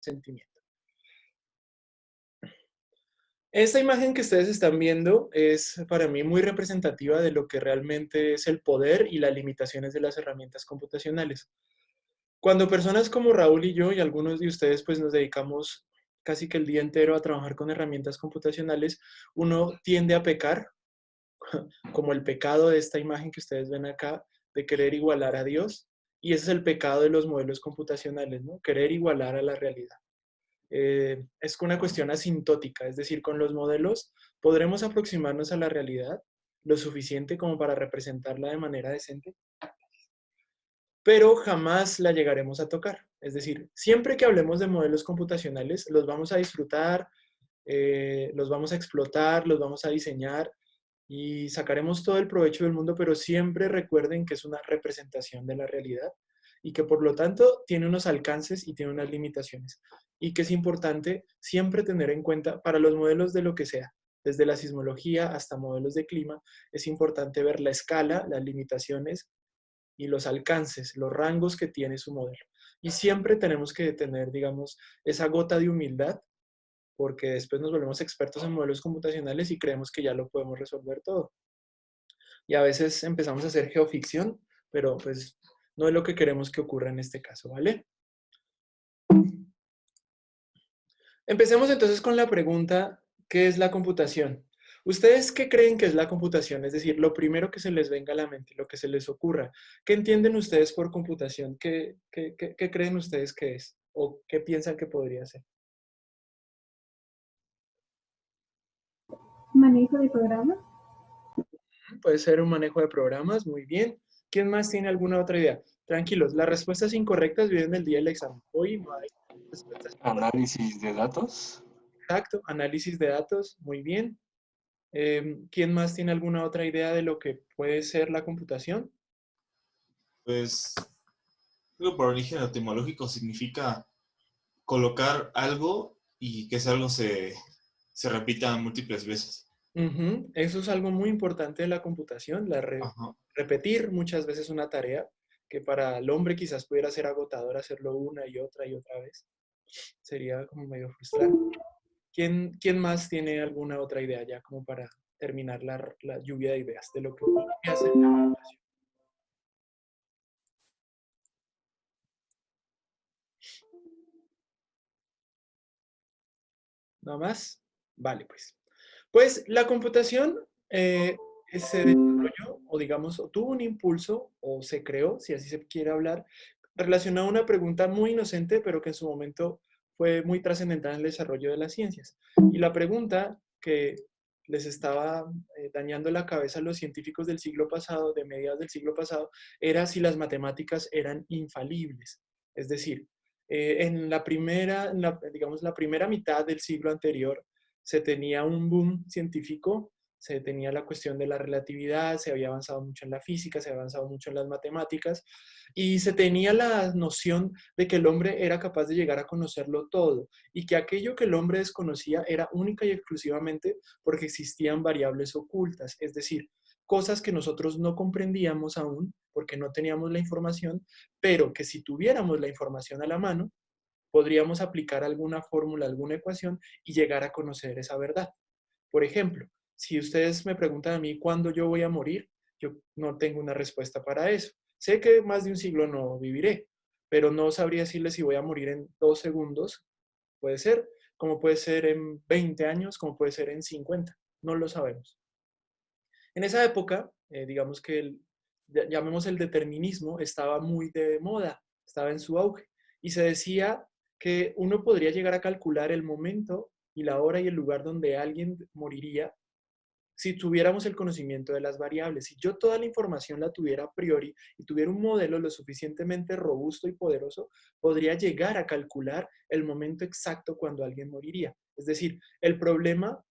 sentimiento. Esta imagen que ustedes están viendo es para mí muy representativa de lo que realmente es el poder y las limitaciones de las herramientas computacionales. Cuando personas como Raúl y yo y algunos de ustedes pues nos dedicamos casi que el día entero a trabajar con herramientas computacionales, uno tiende a pecar, como el pecado de esta imagen que ustedes ven acá, de querer igualar a Dios, y ese es el pecado de los modelos computacionales, ¿no? Querer igualar a la realidad. Es una cuestión asintótica, es decir, con los modelos podremos aproximarnos a la realidad lo suficiente como para representarla de manera decente, pero jamás la llegaremos a tocar. Es decir, siempre que hablemos de modelos computacionales, los vamos a disfrutar, los vamos a explotar, los vamos a diseñar y sacaremos todo el provecho del mundo, pero siempre recuerden que es una representación de la realidad y que por lo tanto tiene unos alcances y tiene unas limitaciones. Y que es importante siempre tener en cuenta para los modelos de lo que sea, desde la sismología hasta modelos de clima, es importante ver la escala, las limitaciones y los alcances, los rangos que tiene su modelo. Y siempre tenemos que tener, digamos, esa gota de humildad, porque después nos volvemos expertos en modelos computacionales y creemos que ya lo podemos resolver todo. Y a veces empezamos a hacer geoficción, pero pues no es lo que queremos que ocurra en este caso, ¿vale? Empecemos entonces con la pregunta, ¿qué es la computación? ¿Ustedes qué creen que es la computación? Es decir, lo primero que se les venga a la mente, lo que se les ocurra. ¿Qué entienden ustedes por computación? ¿Qué creen ustedes que es? ¿O qué piensan que podría ser? Manejo de programas. Puede ser un manejo de programas, muy bien. ¿Quién más tiene alguna otra idea? Tranquilos, las respuestas incorrectas vienen el día del examen. Hoy no hay respuestas incorrectas. Análisis de datos. Exacto, análisis de datos, muy bien. ¿Quién más tiene alguna otra idea de lo que puede ser la computación? Pues, creo por origen etimológico significa colocar algo y que ese algo se repita múltiples veces. Eso es algo muy importante de la computación, Ajá. repetir muchas veces una tarea que para el hombre quizás pudiera ser agotador hacerlo una y otra vez. Sería como medio frustrante. ¿Quién más tiene alguna otra idea ya como para terminar la lluvia de ideas de lo que podría ser la computación? ¿No más? Vale, pues. Pues la computación se desarrolló, o digamos, o tuvo un impulso, o se creó, si así se quiere hablar, relacionado a una pregunta muy inocente, pero que en su momento fue muy trascendental en el desarrollo de las ciencias. Y la pregunta que les estaba dañando la cabeza a los científicos del siglo pasado, de mediados del siglo pasado, era si las matemáticas eran infalibles. Es decir, en la primera, digamos, la primera mitad del siglo anterior, se tenía un boom científico, se tenía la cuestión de la relatividad, se había avanzado mucho en la física, se había avanzado mucho en las matemáticas, y se tenía la noción de que el hombre era capaz de llegar a conocerlo todo, y que aquello que el hombre desconocía era única y exclusivamente porque existían variables ocultas, es decir, cosas que nosotros no comprendíamos aún porque no teníamos la información, pero que si tuviéramos la información a la mano, podríamos aplicar alguna fórmula, alguna ecuación y llegar a conocer esa verdad. Por ejemplo, si ustedes me preguntan a mí cuándo yo voy a morir, yo no tengo una respuesta para eso. Sé que más de un siglo no viviré, pero no sabría decirles si voy a morir en 2 segundos. Puede ser, como puede ser en 20 años, como puede ser en 50. No lo sabemos. En esa época, digamos que llamemos el determinismo, estaba muy de moda, estaba en su auge. Y se decía que uno podría llegar a calcular el momento y la hora y el lugar donde alguien moriría si tuviéramos el conocimiento de las variables. Si yo toda la información la tuviera a priori y tuviera un modelo lo suficientemente robusto y poderoso, podría llegar a calcular el momento exacto cuando alguien moriría. Es decir, el problema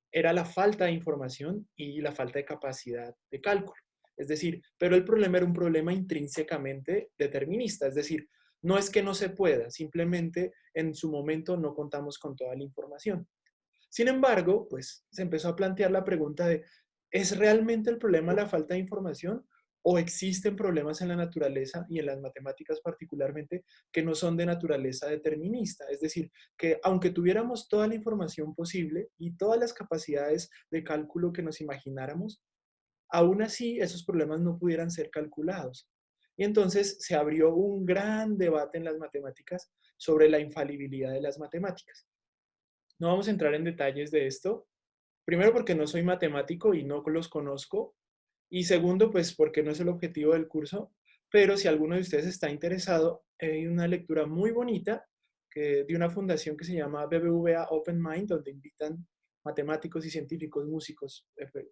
era la falta de información y la falta de capacidad de cálculo. Es decir, pero el problema era un problema intrínsecamente determinista, es decir, no es que no se pueda, simplemente en su momento no contamos con toda la información. Sin embargo, pues se empezó a plantear la pregunta de, ¿es realmente el problema la falta de información o existen problemas en la naturaleza y en las matemáticas particularmente que no son de naturaleza determinista. Es decir, que aunque tuviéramos toda la información posible y todas las capacidades de cálculo que nos imagináramos, aún así esos problemas no pudieran ser calculados. Y entonces se abrió un gran debate en las matemáticas sobre la infalibilidad de las matemáticas. No vamos a entrar en detalles de esto, primero porque no soy matemático y no los conozco, y segundo, pues porque no es el objetivo del curso, pero si alguno de ustedes está interesado, hay una lectura muy bonita de una fundación que se llama BBVA Open Mind, donde invitan matemáticos y científicos, músicos,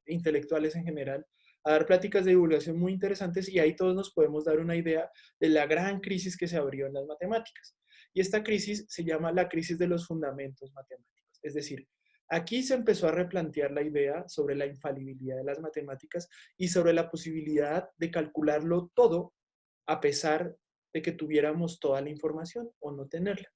intelectuales en general, a dar pláticas de divulgación muy interesantes y ahí todos nos podemos dar una idea de la gran crisis que se abrió en las matemáticas. Y esta crisis se llama la crisis de los fundamentos matemáticos. Es decir, aquí se empezó a replantear la idea sobre la infalibilidad de las matemáticas y sobre la posibilidad de calcularlo todo a pesar de que tuviéramos toda la información o no tenerla.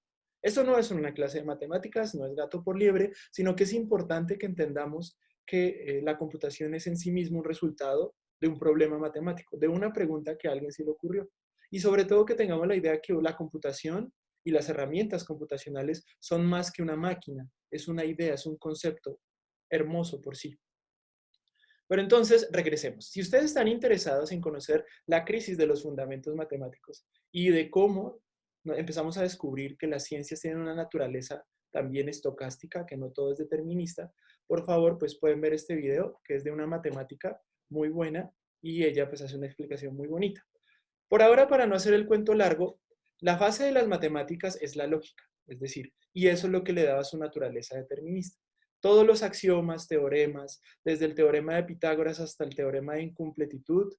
Esto no es una clase de matemáticas, no es gato por liebre, sino que es importante que entendamos que la computación es en sí mismo un resultado de un problema matemático, de una pregunta que a alguien se le ocurrió. Y sobre todo que tengamos la idea que la computación y las herramientas computacionales son más que una máquina, es una idea, es un concepto hermoso por sí. Pero entonces, regresemos. Si ustedes están interesados en conocer la crisis de los fundamentos matemáticos y de cómo empezamos a descubrir que las ciencias tienen una naturaleza también estocástica, que no todo es determinista, por favor, pues pueden ver este video, que es de una matemática muy buena y ella pues hace una explicación muy bonita. Por ahora, para no hacer el cuento largo, la base de las matemáticas es la lógica, es decir, y eso es lo que le daba su naturaleza determinista. Todos los axiomas, teoremas, desde el teorema de Pitágoras hasta el teorema de incompletitud,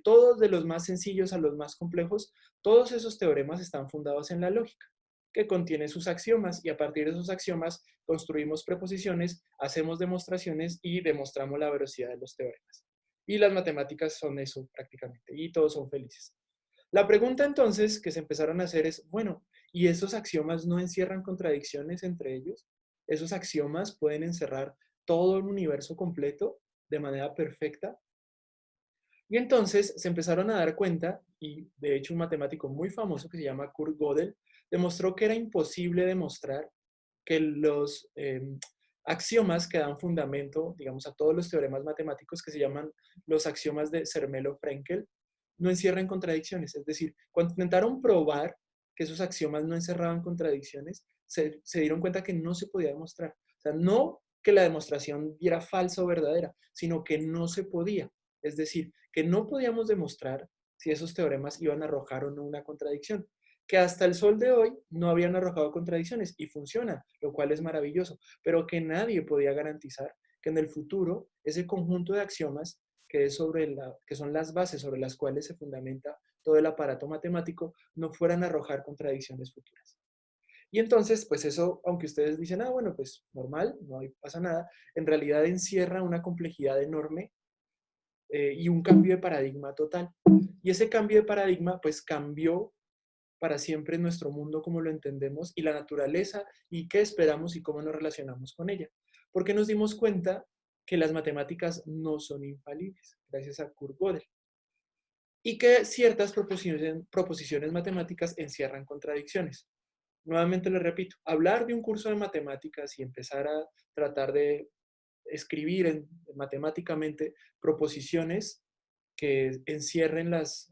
todos de los más sencillos a los más complejos, todos esos teoremas están fundados en la lógica, que contiene sus axiomas, y a partir de esos axiomas construimos preposiciones, hacemos demostraciones y demostramos la veracidad de los teoremas. Y las matemáticas son eso prácticamente, y todos son felices. La pregunta entonces que se empezaron a hacer es, bueno, ¿y esos axiomas no encierran contradicciones entre ellos? ¿Esos axiomas pueden encerrar todo el universo completo de manera perfecta? Y entonces se empezaron a dar cuenta, y de hecho un matemático muy famoso que se llama Kurt Gödel, demostró que era imposible demostrar que los axiomas que dan fundamento, digamos, a todos los teoremas matemáticos que se llaman los axiomas de Zermelo-Fraenkel, no encierran contradicciones. Es decir, cuando intentaron probar que esos axiomas no encerraban contradicciones, se dieron cuenta que no se podía demostrar. O sea, no que la demostración era falsa o verdadera, sino que no se podía. Es decir, que no podíamos demostrar si esos teoremas iban a arrojar o no una contradicción, que hasta el sol de hoy no habían arrojado contradicciones y funcionan, lo cual es maravilloso, pero que nadie podía garantizar que en el futuro ese conjunto de axiomas que son las bases sobre las cuales se fundamenta todo el aparato matemático, no fueran a arrojar contradicciones futuras. Y entonces, pues eso, aunque ustedes dicen, ah, bueno, pues normal, no pasa nada, en realidad encierra una complejidad enorme y un cambio de paradigma total. Y ese cambio de paradigma, pues cambió para siempre nuestro mundo como lo entendemos y la naturaleza y qué esperamos y cómo nos relacionamos con ella. Porque nos dimos cuenta que las matemáticas no son infalibles, gracias a Kurt Gödel, y que ciertas proposiciones matemáticas encierran contradicciones. Nuevamente les repito, hablar de un curso de matemáticas y empezar a tratar de escribir matemáticamente proposiciones que encierren las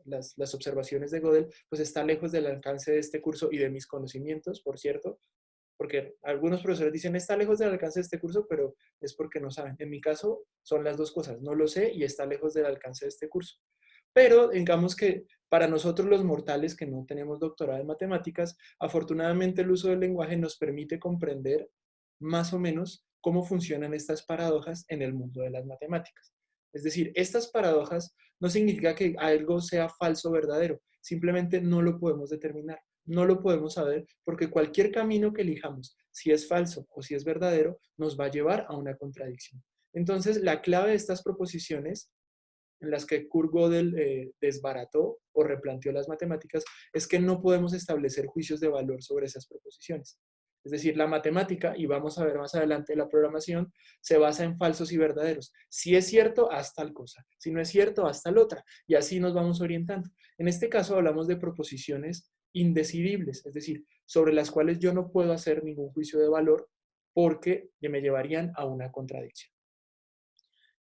observaciones de Gödel, pues está lejos del alcance de este curso y de mis conocimientos, por cierto, porque algunos profesores dicen está lejos del alcance de este curso, pero es porque no saben. En mi caso son las dos cosas, no lo sé y está lejos del alcance de este curso. Pero digamos que para nosotros los mortales que no tenemos doctorado en matemáticas, afortunadamente el uso del lenguaje nos permite comprender más o menos cómo funcionan estas paradojas en el mundo de las matemáticas. Es decir, estas paradojas no significa que algo sea falso o verdadero, simplemente no lo podemos determinar, no lo podemos saber porque cualquier camino que elijamos, si es falso o si es verdadero, nos va a llevar a una contradicción. Entonces, la clave de estas proposiciones en las que Kurt Gödel desbarató o replanteó las matemáticas es que no podemos establecer juicios de valor sobre esas proposiciones. Es decir, la matemática, y vamos a ver más adelante la programación, se basa en falsos y verdaderos. Si es cierto, haz tal cosa. Si no es cierto, haz tal otra. Y así nos vamos orientando. En este caso hablamos de proposiciones indecidibles, es decir, sobre las cuales yo no puedo hacer ningún juicio de valor porque me llevarían a una contradicción.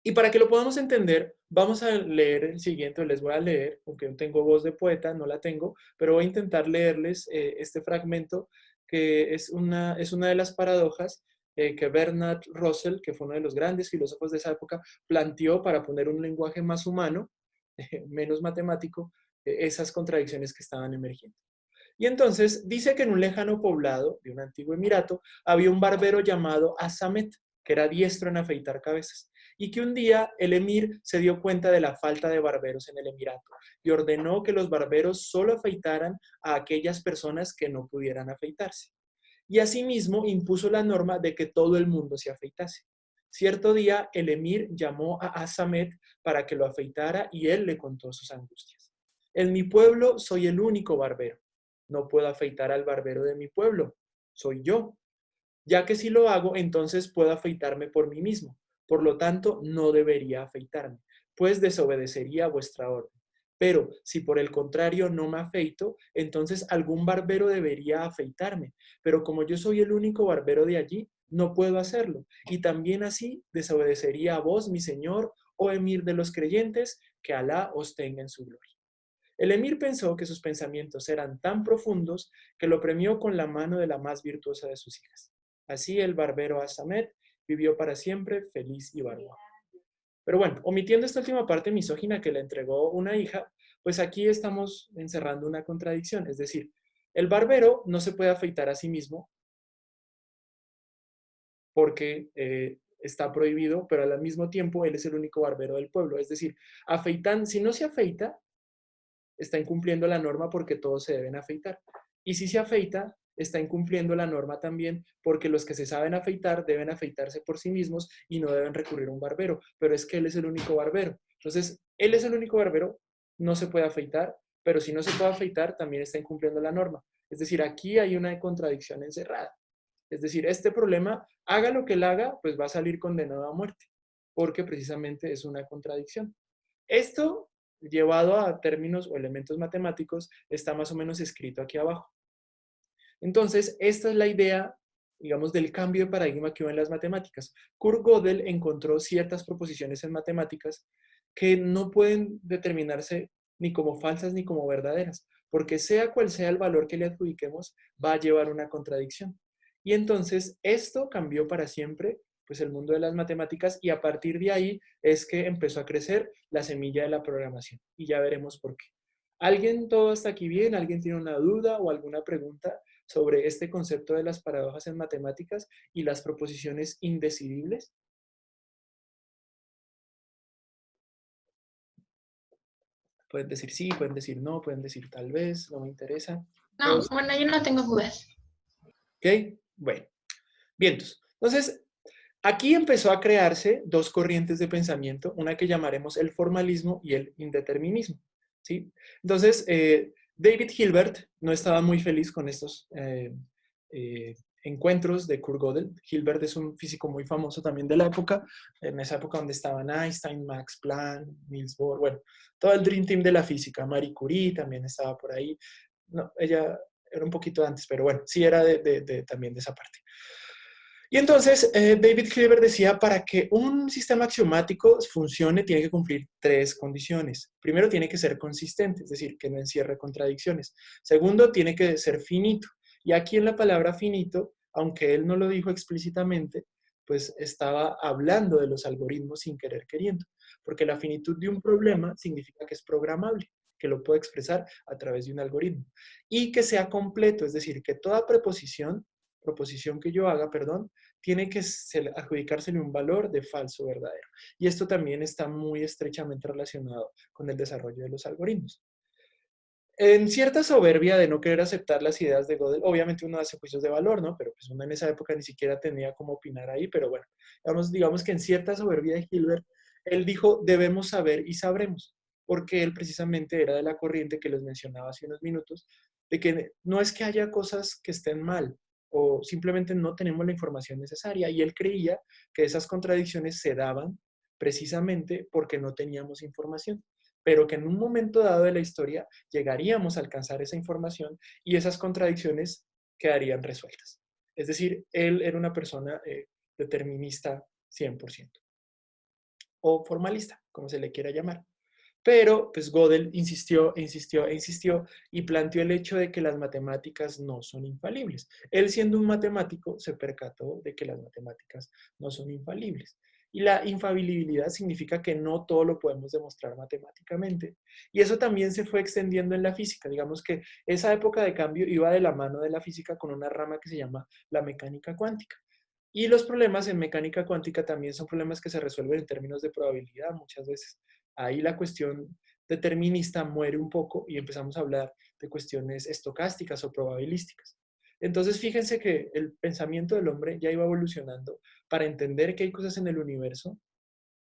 Y para que lo podamos entender, vamos a leer el siguiente, les voy a leer, aunque no tengo voz de poeta, no la tengo, pero voy a intentar leerles este fragmento que es una de las paradojas que Bernard Russell, que fue uno de los grandes filósofos de esa época, planteó para poner un lenguaje más humano, menos matemático, esas contradicciones que estaban emergiendo. Y entonces dice que en un lejano poblado de un antiguo emirato había un barbero llamado Asamet, que era diestro en afeitar cabezas, y que un día el emir se dio cuenta de la falta de barberos en el emirato y ordenó que los barberos solo afeitaran a aquellas personas que no pudieran afeitarse. Y asimismo impuso la norma de que todo el mundo se afeitase. Cierto día el emir llamó a Asamet para que lo afeitara y él le contó sus angustias. En mi pueblo soy el único barbero. No puedo afeitar al barbero de mi pueblo. Soy yo. Ya que si lo hago, entonces puedo afeitarme por mí mismo. Por lo tanto, no debería afeitarme, pues desobedecería vuestra orden. Pero si por el contrario no me afeito, entonces algún barbero debería afeitarme. Pero como yo soy el único barbero de allí, no puedo hacerlo. Y también así desobedecería a vos, mi señor, oh emir de los creyentes, que Alá os tenga en su gloria. El emir pensó que sus pensamientos eran tan profundos que lo premió con la mano de la más virtuosa de sus hijas. Así el barbero Asamet vivió para siempre feliz y barbado. Pero bueno, omitiendo esta última parte misógina que le entregó una hija, pues aquí estamos encerrando una contradicción. Es decir, el barbero no se puede afeitar a sí mismo porque está prohibido, pero al mismo tiempo él es el único barbero del pueblo. Es decir, afeitan, si no se afeita, está incumpliendo la norma porque todos se deben afeitar. Y si se afeita, está incumpliendo la norma también porque los que se saben afeitar deben afeitarse por sí mismos y no deben recurrir a un barbero. Pero es que él es el único barbero. Entonces, él es el único barbero, no se puede afeitar, pero si no se puede afeitar, también está incumpliendo la norma. Es decir, aquí hay una contradicción encerrada. Es decir, este problema, haga lo que él haga, pues va a salir condenado a muerte, porque precisamente es una contradicción. Esto, llevado a términos o elementos matemáticos, está más o menos escrito aquí abajo. Entonces, esta es la idea, digamos, del cambio de paradigma que hubo en las matemáticas. Kurt Gödel encontró ciertas proposiciones en matemáticas que no pueden determinarse ni como falsas ni como verdaderas, porque sea cual sea el valor que le adjudiquemos, va a llevar una contradicción. Y entonces, esto cambió para siempre pues el mundo de las matemáticas y a partir de ahí es que empezó a crecer la semilla de la programación y ya veremos por qué. ¿Alguien todo hasta aquí bien? ¿Alguien tiene una duda o alguna pregunta sobre este concepto de las paradojas en matemáticas y las proposiciones indecidibles? Pueden decir sí, pueden decir no, pueden decir tal vez, no me interesa. No, bueno, yo no tengo dudas. ¿Ok? Bueno, bien. Entonces, aquí empezó a crearse dos corrientes de pensamiento, una que llamaremos el formalismo y el indeterminismo. ¿Sí? Entonces, David Hilbert no estaba muy feliz con estos encuentros de Kurt Gödel. Hilbert es un físico muy famoso también de la época, en esa época donde estaban Einstein, Max Planck, Niels Bohr, bueno, todo el Dream Team de la física. Marie Curie también estaba por ahí. No, ella era un poquito antes, pero bueno, sí era también de esa parte. Y entonces David Hilbert decía, para que un sistema axiomático funcione tiene que cumplir tres condiciones. Primero, tiene que ser consistente, es decir, que no encierre contradicciones. Segundo, tiene que ser finito. Y aquí en la palabra finito, aunque él no lo dijo explícitamente, pues estaba hablando de los algoritmos sin querer queriendo. Porque la finitud de un problema significa que es programable, que lo puedo expresar a través de un algoritmo. Y que sea completo, es decir, que toda proposición que yo haga, perdón, tiene que adjudicársele un valor de falso verdadero. Y esto también está muy estrechamente relacionado con el desarrollo de los algoritmos. En cierta soberbia de no querer aceptar las ideas de Gödel, obviamente uno hace juicios de valor, ¿no? Pero pues uno en esa época ni siquiera tenía cómo opinar ahí, pero bueno, digamos que en cierta soberbia de Hilbert, él dijo, debemos saber y sabremos, porque él precisamente era de la corriente que les mencionaba hace unos minutos, de que no es que haya cosas que estén mal, o simplemente no tenemos la información necesaria. Y él creía que esas contradicciones se daban precisamente porque no teníamos información, pero que en un momento dado de la historia llegaríamos a alcanzar esa información y esas contradicciones quedarían resueltas. Es decir, él era una persona determinista 100% o formalista, como se le quiera llamar. Pero pues Gödel insistió, insistió e insistió y planteó el hecho de que las matemáticas no son infalibles. Él, siendo un matemático, se percató de que las matemáticas no son infalibles. Y la infalibilidad significa que no todo lo podemos demostrar matemáticamente. Y eso también se fue extendiendo en la física. Digamos que esa época de cambio iba de la mano de la física con una rama que se llama la mecánica cuántica. Y los problemas en mecánica cuántica también son problemas que se resuelven en términos de probabilidad muchas veces. Ahí la cuestión determinista muere un poco y empezamos a hablar de cuestiones estocásticas o probabilísticas. Entonces, fíjense que el pensamiento del hombre ya iba evolucionando para entender que hay cosas en el universo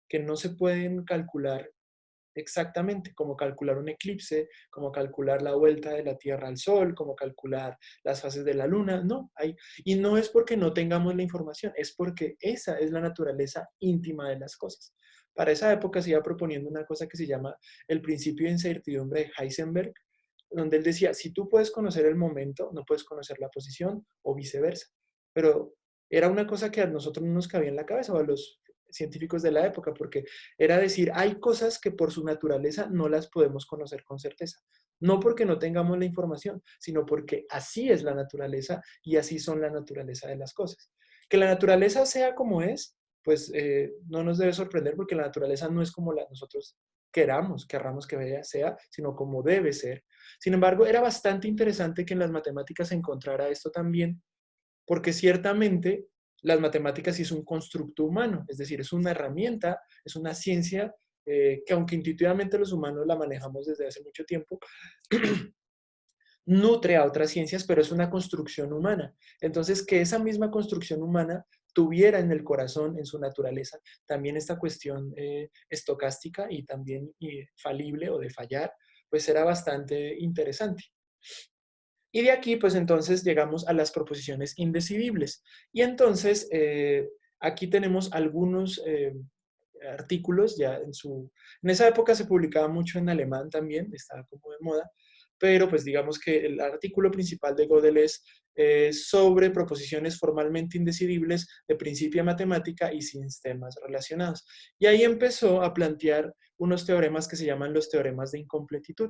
que no se pueden calcular exactamente, como calcular un eclipse, como calcular la vuelta de la Tierra al Sol, como calcular las fases de la Luna. No, hay, y no es porque no tengamos la información, es porque esa es la naturaleza íntima de las cosas. Para esa época se iba proponiendo una cosa que se llama el principio de incertidumbre de Heisenberg, donde él decía, si tú puedes conocer el momento, no puedes conocer la posición o viceversa. Pero era una cosa que a nosotros no nos cabía en la cabeza, o a los científicos de la época, porque era decir, hay cosas que por su naturaleza no las podemos conocer con certeza. No porque no tengamos la información, sino porque así es la naturaleza y así son la naturaleza de las cosas. Que la naturaleza sea como es, pues no nos debe sorprender porque la naturaleza no es como la nosotros querramos que sea, sino como debe ser. Sin embargo, era bastante interesante que en las matemáticas se encontrara esto también, porque ciertamente las matemáticas sí es un constructo humano, es decir, es una herramienta, es una ciencia que aunque intuitivamente los humanos la manejamos desde hace mucho tiempo, nutre a otras ciencias, pero es una construcción humana. Entonces, que esa misma construcción humana tuviera en el corazón, en su naturaleza, también esta cuestión estocástica y también falible o de fallar, pues era bastante interesante. Y de aquí, pues entonces llegamos a las proposiciones indecidibles. Y entonces, aquí tenemos algunos artículos ya en esa época se publicaba mucho en alemán también, estaba como de moda, pero pues digamos que el artículo principal de Gödel es sobre proposiciones formalmente indecidibles de principia matemática y sistemas relacionados. Y ahí empezó a plantear unos teoremas que se llaman los teoremas de incompletitud.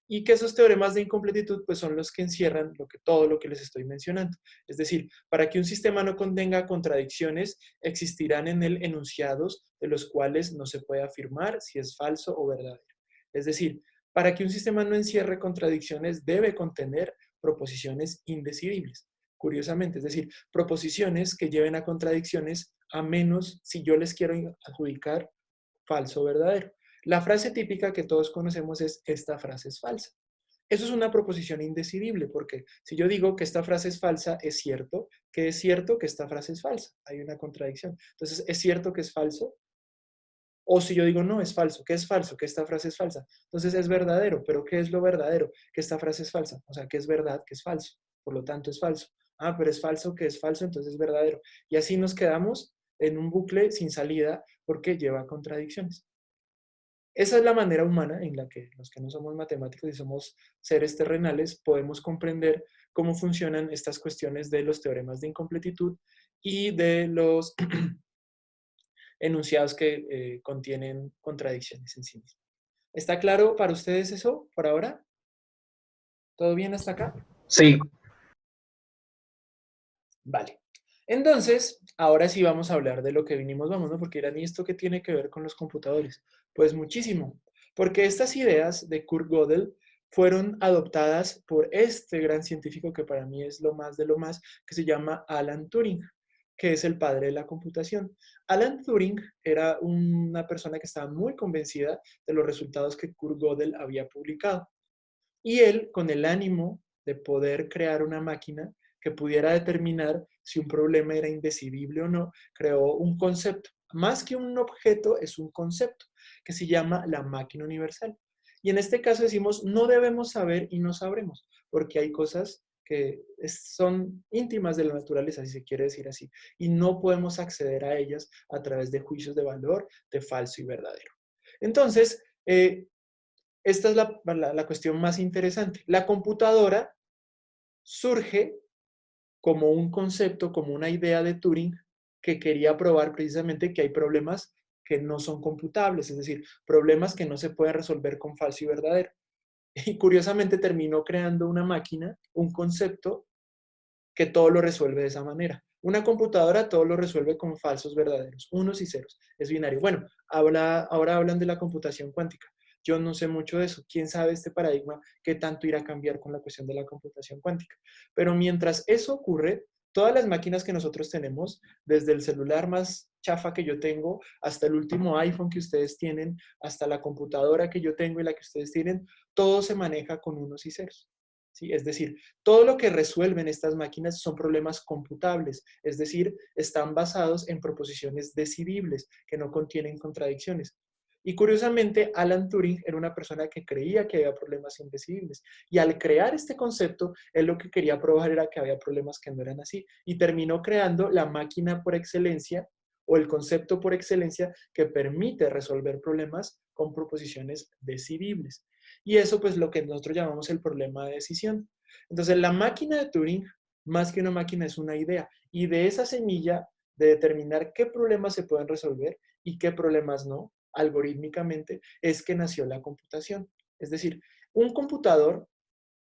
Y que esos teoremas de incompletitud pues son los que encierran todo lo que les estoy mencionando. Es decir, para que un sistema no contenga contradicciones, existirán en él enunciados de los cuales no se puede afirmar si es falso o verdadero. Es decir, para que un sistema no encierre contradicciones, debe contener proposiciones indecidibles. Curiosamente, es decir, proposiciones que lleven a contradicciones a menos si yo les quiero adjudicar falso o verdadero. La frase típica que todos conocemos es, esta frase es falsa. Eso es una proposición indecidible, porque si yo digo que esta frase es falsa, es cierto que esta frase es falsa. Hay una contradicción. Entonces, ¿es cierto que es falso? O si yo digo, no, es falso, ¿qué es falso? Que esta frase es falsa. Entonces es verdadero, pero ¿qué es lo verdadero? Que esta frase es falsa. O sea, que es verdad, que es falso. Por lo tanto, es falso. Ah, pero es falso, que es falso, entonces es verdadero. Y así nos quedamos en un bucle sin salida porque lleva a contradicciones. Esa es la manera humana en la que los que no somos matemáticos y somos seres terrenales podemos comprender cómo funcionan estas cuestiones de los teoremas de incompletitud y de los enunciados que contienen contradicciones en sí mismos. ¿Está claro para ustedes eso por ahora? ¿Todo bien hasta acá? Sí, Vale. Entonces, ahora sí vamos a hablar de lo que vinimos, vamos, ¿no? Porque dirán, ¿y esto qué tiene que ver con los computadores? Pues muchísimo, porque estas ideas de Kurt Gödel fueron adoptadas por este gran científico que para mí es lo más de lo más, que se llama Alan Turing, que es el padre de la computación. Alan Turing era una persona que estaba muy convencida de los resultados que Kurt Gödel había publicado. Y él, con el ánimo de poder crear una máquina que pudiera determinar si un problema era indecidible o no, creó un concepto. Más que un objeto, es un concepto que se llama la máquina universal. Y en este caso decimos, no debemos saber y no sabremos, porque hay cosas que son íntimas de la naturaleza, si se quiere decir así, y no podemos acceder a ellas a través de juicios de valor, de falso y verdadero. Entonces, esta es la cuestión más interesante. La computadora surge como un concepto, como una idea de Turing que quería probar precisamente que hay problemas que no son computables, es decir, problemas que no se pueden resolver con falso y verdadero. Y curiosamente terminó creando una máquina, un concepto que todo lo resuelve de esa manera. Una computadora todo lo resuelve con falsos verdaderos, unos y ceros, es binario. Bueno, ahora hablan de la computación cuántica. Yo no sé mucho de eso. ¿Quién sabe este paradigma qué tanto irá a cambiar con la cuestión de la computación cuántica? Pero mientras eso ocurre, todas las máquinas que nosotros tenemos, desde el celular más chafa que yo tengo, hasta el último iPhone que ustedes tienen, hasta la computadora que yo tengo y la que ustedes tienen, todo se maneja con unos y ceros. ¿Sí? Es decir, todo lo que resuelven estas máquinas son problemas computables, es decir, están basados en proposiciones decidibles que no contienen contradicciones. Y curiosamente, Alan Turing era una persona que creía que había problemas indecidibles. Y al crear este concepto, él lo que quería probar era que había problemas que no eran así. Y terminó creando la máquina por excelencia o el concepto por excelencia que permite resolver problemas con proposiciones decidibles. Y eso pues lo que nosotros llamamos el problema de decisión. Entonces la máquina de Turing, más que una máquina, es una idea. Y de esa semilla de determinar qué problemas se pueden resolver y qué problemas no, algorítmicamente, es que nació la computación. Es decir, un computador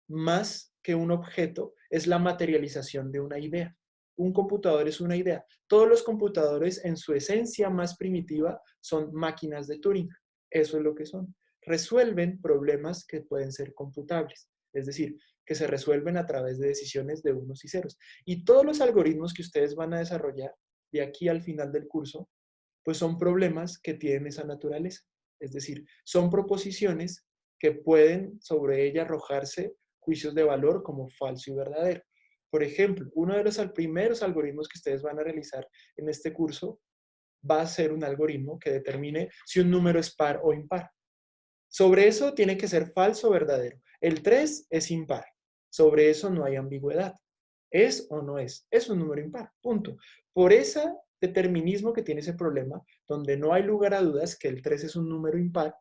más que un objeto es la materialización de una idea. Un computador es una idea. Todos los computadores en su esencia más primitiva son máquinas de Turing. Eso es lo que son. Resuelven problemas que pueden ser computables. Es decir, que se resuelven a través de decisiones de unos y ceros. Y todos los algoritmos que ustedes van a desarrollar de aquí al final del curso, pues son problemas que tienen esa naturaleza. Es decir, son proposiciones que pueden sobre ella arrojarse juicios de valor como falso y verdadero. Por ejemplo, uno de los primeros algoritmos que ustedes van a realizar en este curso va a ser un algoritmo que determine si un número es par o impar. Sobre eso tiene que ser falso o verdadero. El 3 es impar. Sobre eso no hay ambigüedad. ¿Es o no es? Es un número impar. Punto. Por ese determinismo que tiene ese problema, donde no hay lugar a dudas que el 3 es un número impar,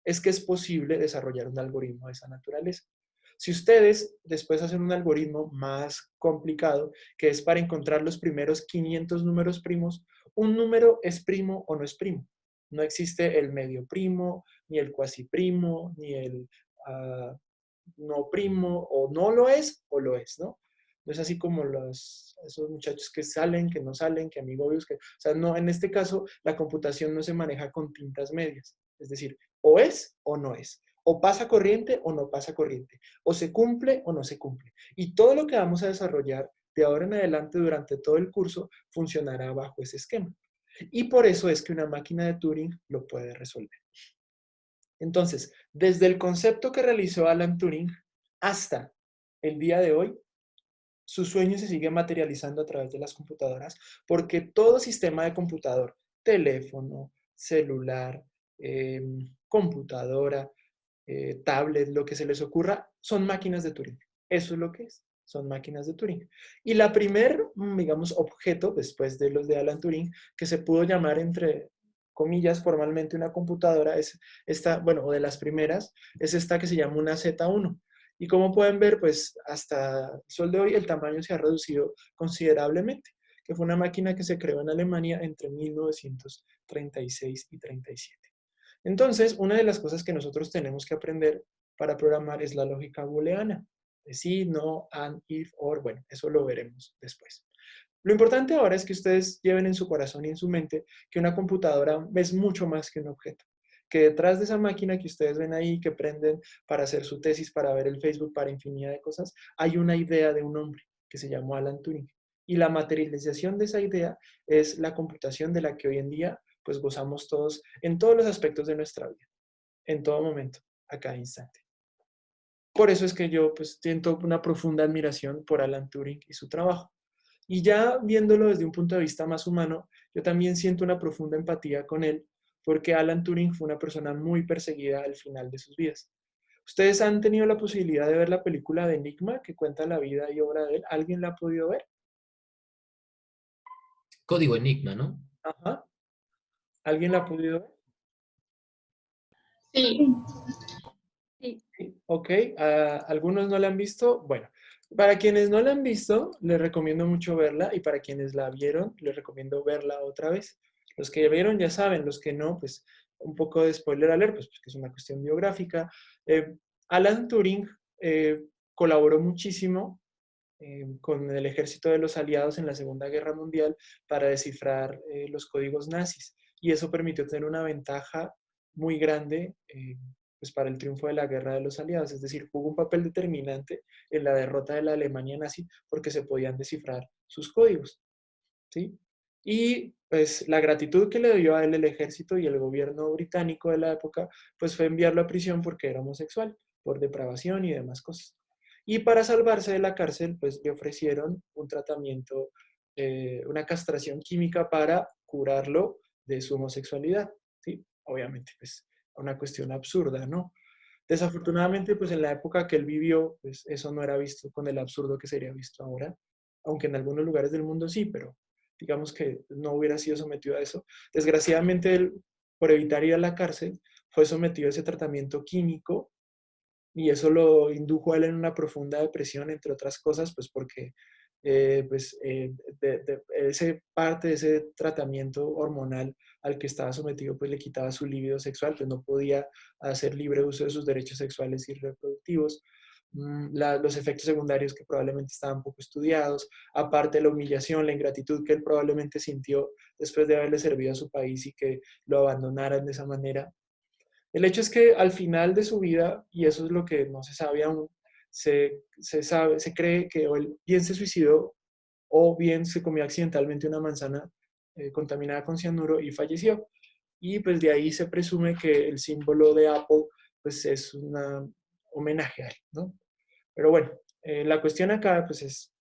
es que es posible desarrollar un algoritmo de esa naturaleza. Si ustedes después hacen un algoritmo más complicado, que es para encontrar los primeros 500 números primos, un número es primo o no es primo. No existe el medio primo, ni el cuasi primo, ni el no primo, o no lo es o lo es, ¿no? No es así como esos muchachos que salen, que no salen, que amigobios, que, o sea, no, en este caso la computación no se maneja con tintas medias, es decir, o es o no es, o pasa corriente o no pasa corriente, o se cumple o no se cumple. Y todo lo que vamos a desarrollar de ahora en adelante durante todo el curso funcionará bajo ese esquema. Y por eso es que una máquina de Turing lo puede resolver. Entonces, desde el concepto que realizó Alan Turing hasta el día de hoy, su sueño se sigue materializando a través de las computadoras, porque todo sistema de computador, teléfono, celular, computadora, tablet, lo que se les ocurra, son máquinas de Turing. Eso es lo que es, son máquinas de Turing. Y la primer, digamos, objeto, después de los de Alan Turing, que se pudo llamar entre comillas formalmente una computadora, es esta, bueno, o de las primeras, es esta que se llama una Z1. Y como pueden ver, pues hasta el sol de hoy el tamaño se ha reducido considerablemente, que fue una máquina que se creó en Alemania entre 1936 y 37. Entonces, una de las cosas que nosotros tenemos que aprender para programar es la lógica booleana. De sí, no, and, if, or, bueno, eso lo veremos después. Lo importante ahora es que ustedes lleven en su corazón y en su mente que una computadora es mucho más que un objeto. Que detrás de esa máquina que ustedes ven ahí, que prenden para hacer su tesis, para ver el Facebook, para infinidad de cosas, hay una idea de un hombre que se llamó Alan Turing. Y la materialización de esa idea es la computación de la que hoy en día pues gozamos todos en todos los aspectos de nuestra vida, en todo momento, a cada instante. Por eso es que yo pues siento una profunda admiración por Alan Turing y su trabajo. Y ya viéndolo desde un punto de vista más humano, yo también siento una profunda empatía con él, porque Alan Turing fue una persona muy perseguida al final de sus vidas. ¿Ustedes han tenido la posibilidad de ver la película de Enigma que cuenta la vida y obra de él? ¿Alguien la ha podido ver? Código Enigma, ¿no? Ajá. ¿Alguien la ha podido ver? Sí, Sí, ok, algunos no la han visto. Bueno, para quienes no la han visto, les recomiendo mucho verla y para quienes la vieron, les recomiendo verla otra vez. Los que ya vieron ya saben, los que no, pues un poco de spoiler alert, pues porque es una cuestión biográfica. Eh, Alan Turing colaboró muchísimo con el ejército de los aliados en la Segunda Guerra Mundial para descifrar los códigos nazis y eso permitió tener una ventaja muy grande pues para el triunfo de la guerra de los aliados, es decir, jugó un papel determinante en la derrota de la Alemania nazi porque se podían descifrar sus códigos, ¿sí? Y pues la gratitud que le dio a él el ejército y el gobierno británico de la época, pues fue enviarlo a prisión porque era homosexual, por depravación y demás cosas. Y para salvarse de la cárcel, pues le ofrecieron un tratamiento, una castración química para curarlo de su homosexualidad, ¿sí? Obviamente, pues una cuestión absurda, ¿no? Desafortunadamente, pues en la época que él vivió, pues eso no era visto con el absurdo que sería visto ahora, aunque en algunos lugares del mundo sí, pero digamos que no hubiera sido sometido a eso. Desgraciadamente, él, por evitar ir a la cárcel, fue sometido a ese tratamiento químico y eso lo indujo a él en una profunda depresión, entre otras cosas, pues porque ese parte de ese tratamiento hormonal al que estaba sometido, pues le quitaba su libido sexual, pues no podía hacer libre uso de sus derechos sexuales y reproductivos. Los efectos secundarios que probablemente estaban poco estudiados, aparte de la humillación, la ingratitud que él probablemente sintió después de haberle servido a su país y que lo abandonaran de esa manera. El hecho es que al final de su vida, y eso es lo que no se sabe aún, se cree que o él bien se suicidó o bien se comió accidentalmente una manzana contaminada con cianuro y falleció. Y pues de ahí se presume que el símbolo de Apple pues es un homenaje a él, ¿no? Pero bueno, la cuestión acá pues es,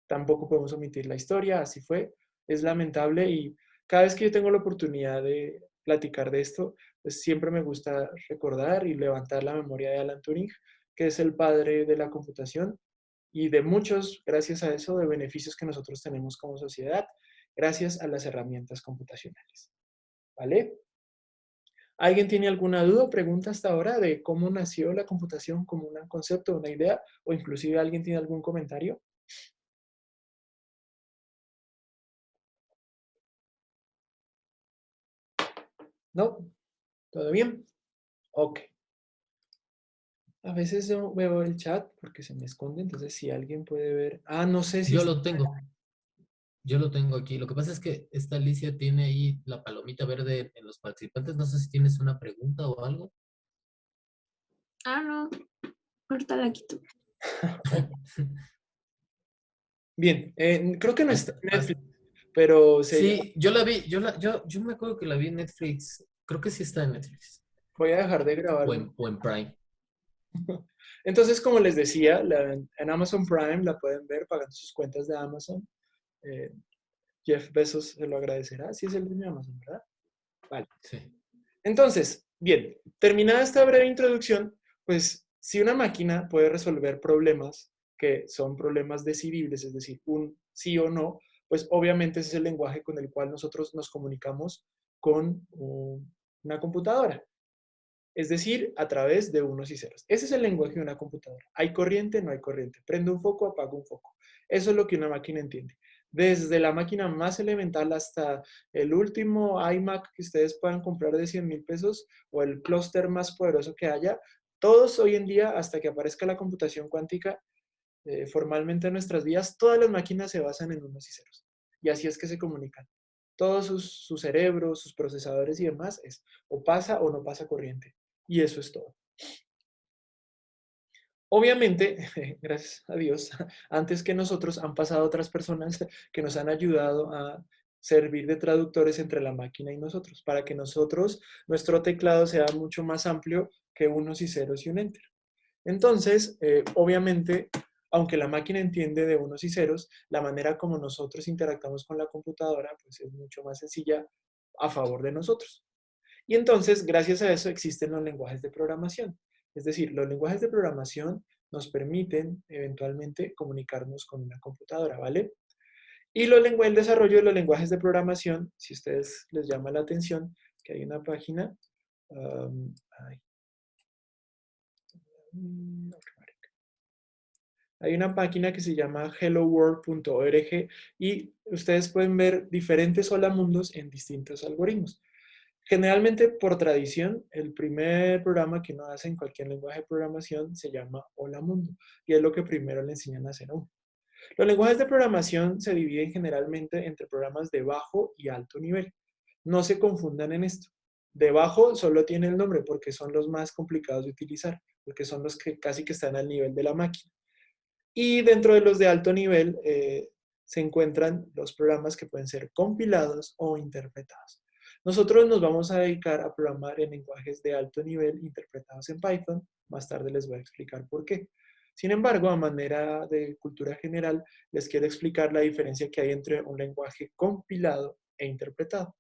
tampoco podemos omitir la historia, así fue, es lamentable y cada vez que yo tengo la oportunidad de platicar de esto, pues siempre me gusta recordar y levantar la memoria de Alan Turing, que es el padre de la computación y de muchos, gracias a eso, de beneficios que nosotros tenemos como sociedad, gracias a las herramientas computacionales. ¿Vale? ¿Alguien tiene alguna duda o pregunta hasta ahora de cómo nació la computación como un concepto, una idea? O inclusive alguien tiene algún comentario. ¿No? ¿Todo bien? Ok. A veces yo veo el chat porque se me esconde, entonces si alguien puede ver... Ah, no sé si... Yo lo tengo. Yo lo tengo aquí. Lo que pasa es que esta Alicia tiene ahí la palomita verde en los participantes. No sé si tienes una pregunta o algo. Ah, no, ahorita la quito. Bien, creo que no está Hasta, en hasta- Netflix, pero se llama... Sí, yo la vi. Yo me acuerdo que la vi en Netflix. Creo que sí está en Netflix. Voy a dejar de grabar. O en Prime. Entonces, como les decía, en Amazon Prime la pueden ver pagando sus cuentas de Amazon. Eh, Jeff Bezos se lo agradecerá. Sí es el dueño de Amazon, ¿verdad? Vale. Sí. Entonces, bien, terminada esta breve introducción, pues si una máquina puede resolver problemas que son problemas decidibles, es decir, un sí o no, pues obviamente ese es el lenguaje con el cual nosotros nos comunicamos con una computadora. Es decir, a través de unos y ceros. Ese es el lenguaje de una computadora. ¿Hay corriente? No hay corriente. Prendo un foco, apago un foco. Eso es lo que una máquina entiende. Desde la máquina más elemental hasta el último iMac que ustedes puedan comprar de 100,000 pesos o el clúster más poderoso que haya, todos hoy en día, hasta que aparezca la computación cuántica formalmente en nuestras vidas, todas las máquinas se basan en unos y ceros. Y así es que se comunican. Todos sus cerebros, sus procesadores y demás es o pasa o no pasa corriente. Y eso es todo. Obviamente, gracias a Dios, antes que nosotros han pasado otras personas que nos han ayudado a servir de traductores entre la máquina y nosotros, para que nosotros, nuestro teclado sea mucho más amplio que unos y ceros y un enter. Entonces, obviamente, aunque la máquina entiende de unos y ceros, la manera como nosotros interactuamos con la computadora pues es mucho más sencilla a favor de nosotros. Y entonces, gracias a eso existen los lenguajes de programación. Es decir, los lenguajes de programación nos permiten eventualmente comunicarnos con una computadora, ¿vale? Y el desarrollo de los lenguajes de programación, si a ustedes les llama la atención, que hay una página, ay, hay una página que se llama helloworld.org y ustedes pueden ver diferentes holamundos en distintos algoritmos. Generalmente, por tradición, el primer programa que uno hace en cualquier lenguaje de programación se llama Hola Mundo, y es lo que primero le enseñan a hacer a uno. Los lenguajes de programación se dividen generalmente entre programas de bajo y alto nivel. No se confundan en esto. De bajo solo tiene el nombre porque son los más complicados de utilizar, porque son los que casi que están al nivel de la máquina. Y dentro de los de alto nivel se encuentran los programas que pueden ser compilados o interpretados. Nosotros nos vamos a dedicar a programar en lenguajes de alto nivel interpretados en Python. Más tarde les voy a explicar por qué. Sin embargo, a manera de cultura general, les quiero explicar la diferencia que hay entre un lenguaje compilado e interpretado.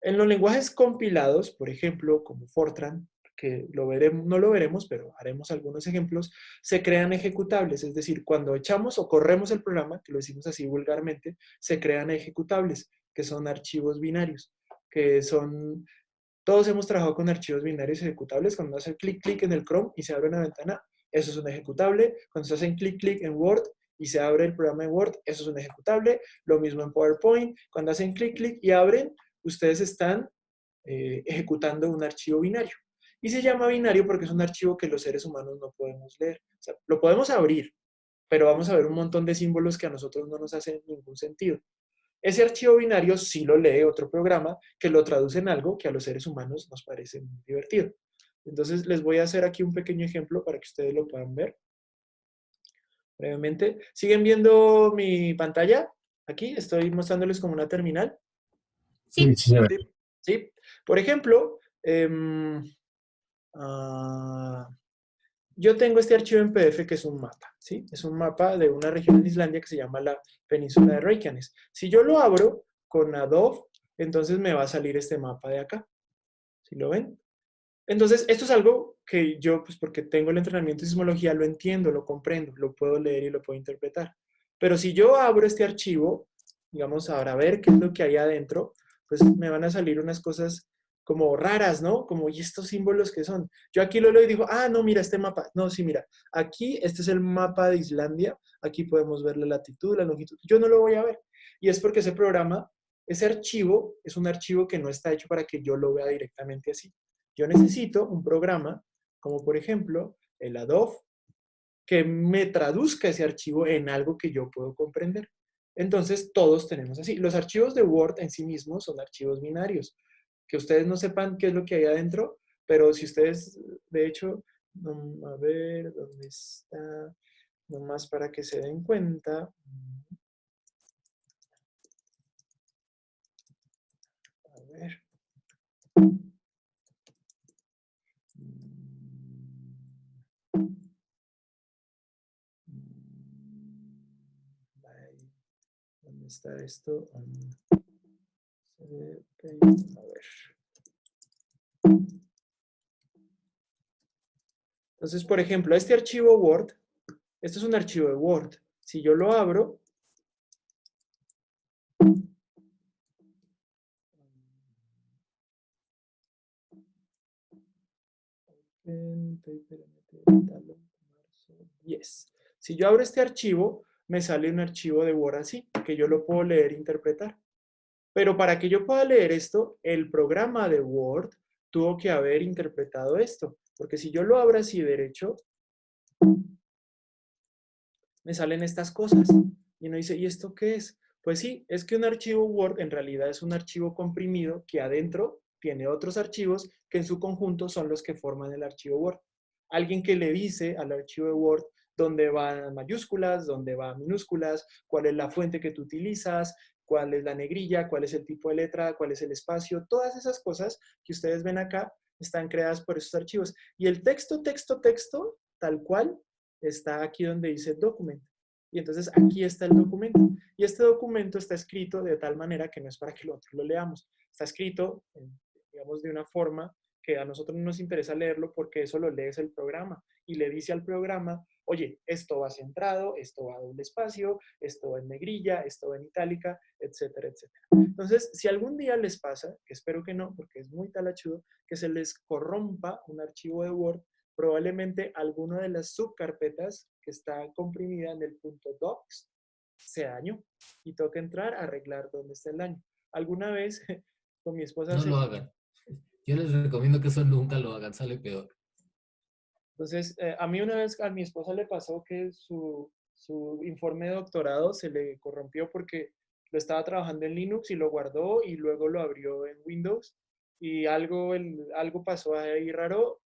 En los lenguajes compilados, por ejemplo, como Fortran, que lo veremos, no lo veremos, pero haremos algunos ejemplos, se crean ejecutables, es decir, cuando echamos o corremos el programa, que lo decimos así vulgarmente, se crean ejecutables, que son archivos binarios, que son, todos hemos trabajado con archivos binarios ejecutables, cuando hacen clic, clic en el Chrome y se abre una ventana, eso es un ejecutable, cuando se hacen clic, clic en Word y se abre el programa de Word, eso es un ejecutable, lo mismo en PowerPoint, cuando hacen clic, clic y abren, ustedes están ejecutando un archivo binario. Y se llama binario porque es un archivo que los seres humanos no podemos leer. O sea, lo podemos abrir, pero vamos a ver un montón de símbolos que a nosotros no nos hacen ningún sentido. Ese archivo binario sí lo lee otro programa que lo traduce en algo que a los seres humanos nos parece muy divertido. Entonces les voy a hacer aquí un pequeño ejemplo para que ustedes lo puedan ver brevemente. ¿Siguen viendo mi pantalla? Aquí estoy mostrándoles como una terminal. Sí. Sí. ¿Sí? Por ejemplo, yo tengo este archivo en PDF que es un mapa, ¿sí? Es un mapa de una región en Islandia que se llama la península de Reykjanes. Si yo lo abro con Adobe, entonces me va a salir este mapa de acá. ¿Sí lo ven? Entonces, esto es algo que yo, pues porque tengo el entrenamiento en sismología, lo entiendo, lo comprendo, lo puedo leer y lo puedo interpretar. Pero si yo abro este archivo, digamos, ahora a ver qué es lo que hay adentro, pues me van a salir unas cosas como raras, ¿no? Como, ¿y estos símbolos qué son? Yo aquí lo leo y digo, ah, no, mira este mapa. No, sí, mira, aquí este es el mapa de Islandia, aquí podemos ver la latitud, la longitud. Yo no lo voy a ver. Y es porque ese programa, ese archivo, es un archivo que no está hecho para que yo lo vea directamente así. Yo necesito un programa, como por ejemplo el Adobe, que me traduzca ese archivo en algo que yo puedo comprender. Entonces, todos tenemos así. Los archivos de Word en sí mismos son archivos binarios. Que ustedes no sepan qué es lo que hay adentro, pero si ustedes, de hecho, a ver, ¿dónde está? Nomás para que se den cuenta. A ver. ¿Dónde está esto? A ver. Entonces, por ejemplo, este archivo Word, esto es un archivo de Word. Si yo lo abro, yes. Si yo abro este archivo, me sale un archivo de Word así, que yo lo puedo leer e interpretar. Pero para que yo pueda leer esto, el programa de Word tuvo que haber interpretado esto. Porque si yo lo abro así derecho, me salen estas cosas. Y uno dice, ¿y esto qué es? Pues sí, es que un archivo Word en realidad es un archivo comprimido que adentro tiene otros archivos que en su conjunto son los que forman el archivo Word. Alguien que le dice al archivo de Word dónde van mayúsculas, dónde van minúsculas, cuál es la fuente que tú utilizas, cuál es la negrilla, cuál es el tipo de letra, cuál es el espacio, todas esas cosas que ustedes ven acá están creadas por esos archivos. Y el texto, tal cual, está aquí donde dice document. Y entonces aquí está el documento. Y este documento está escrito de tal manera que no es para que nosotros lo leamos. Está escrito, digamos, de una forma que a nosotros no nos interesa leerlo porque eso lo lees el programa y le dice al programa, oye, esto va centrado, esto va a doble espacio, esto va en negrilla, esto va en itálica, etcétera, etcétera. Entonces, si algún día les pasa, que espero que no, porque es muy talachudo, que se les corrompa un archivo de Word, probablemente alguna de las subcarpetas que está comprimida en el punto docs se dañó y toca entrar a arreglar dónde está el daño. Alguna vez con mi esposa No se... lo hagan. Yo les recomiendo que eso nunca lo hagan, sale peor. Entonces, a mí una vez a mi esposa le pasó que su informe de doctorado se le corrompió porque lo estaba trabajando en Linux y lo guardó y luego lo abrió en Windows y algo pasó ahí raro,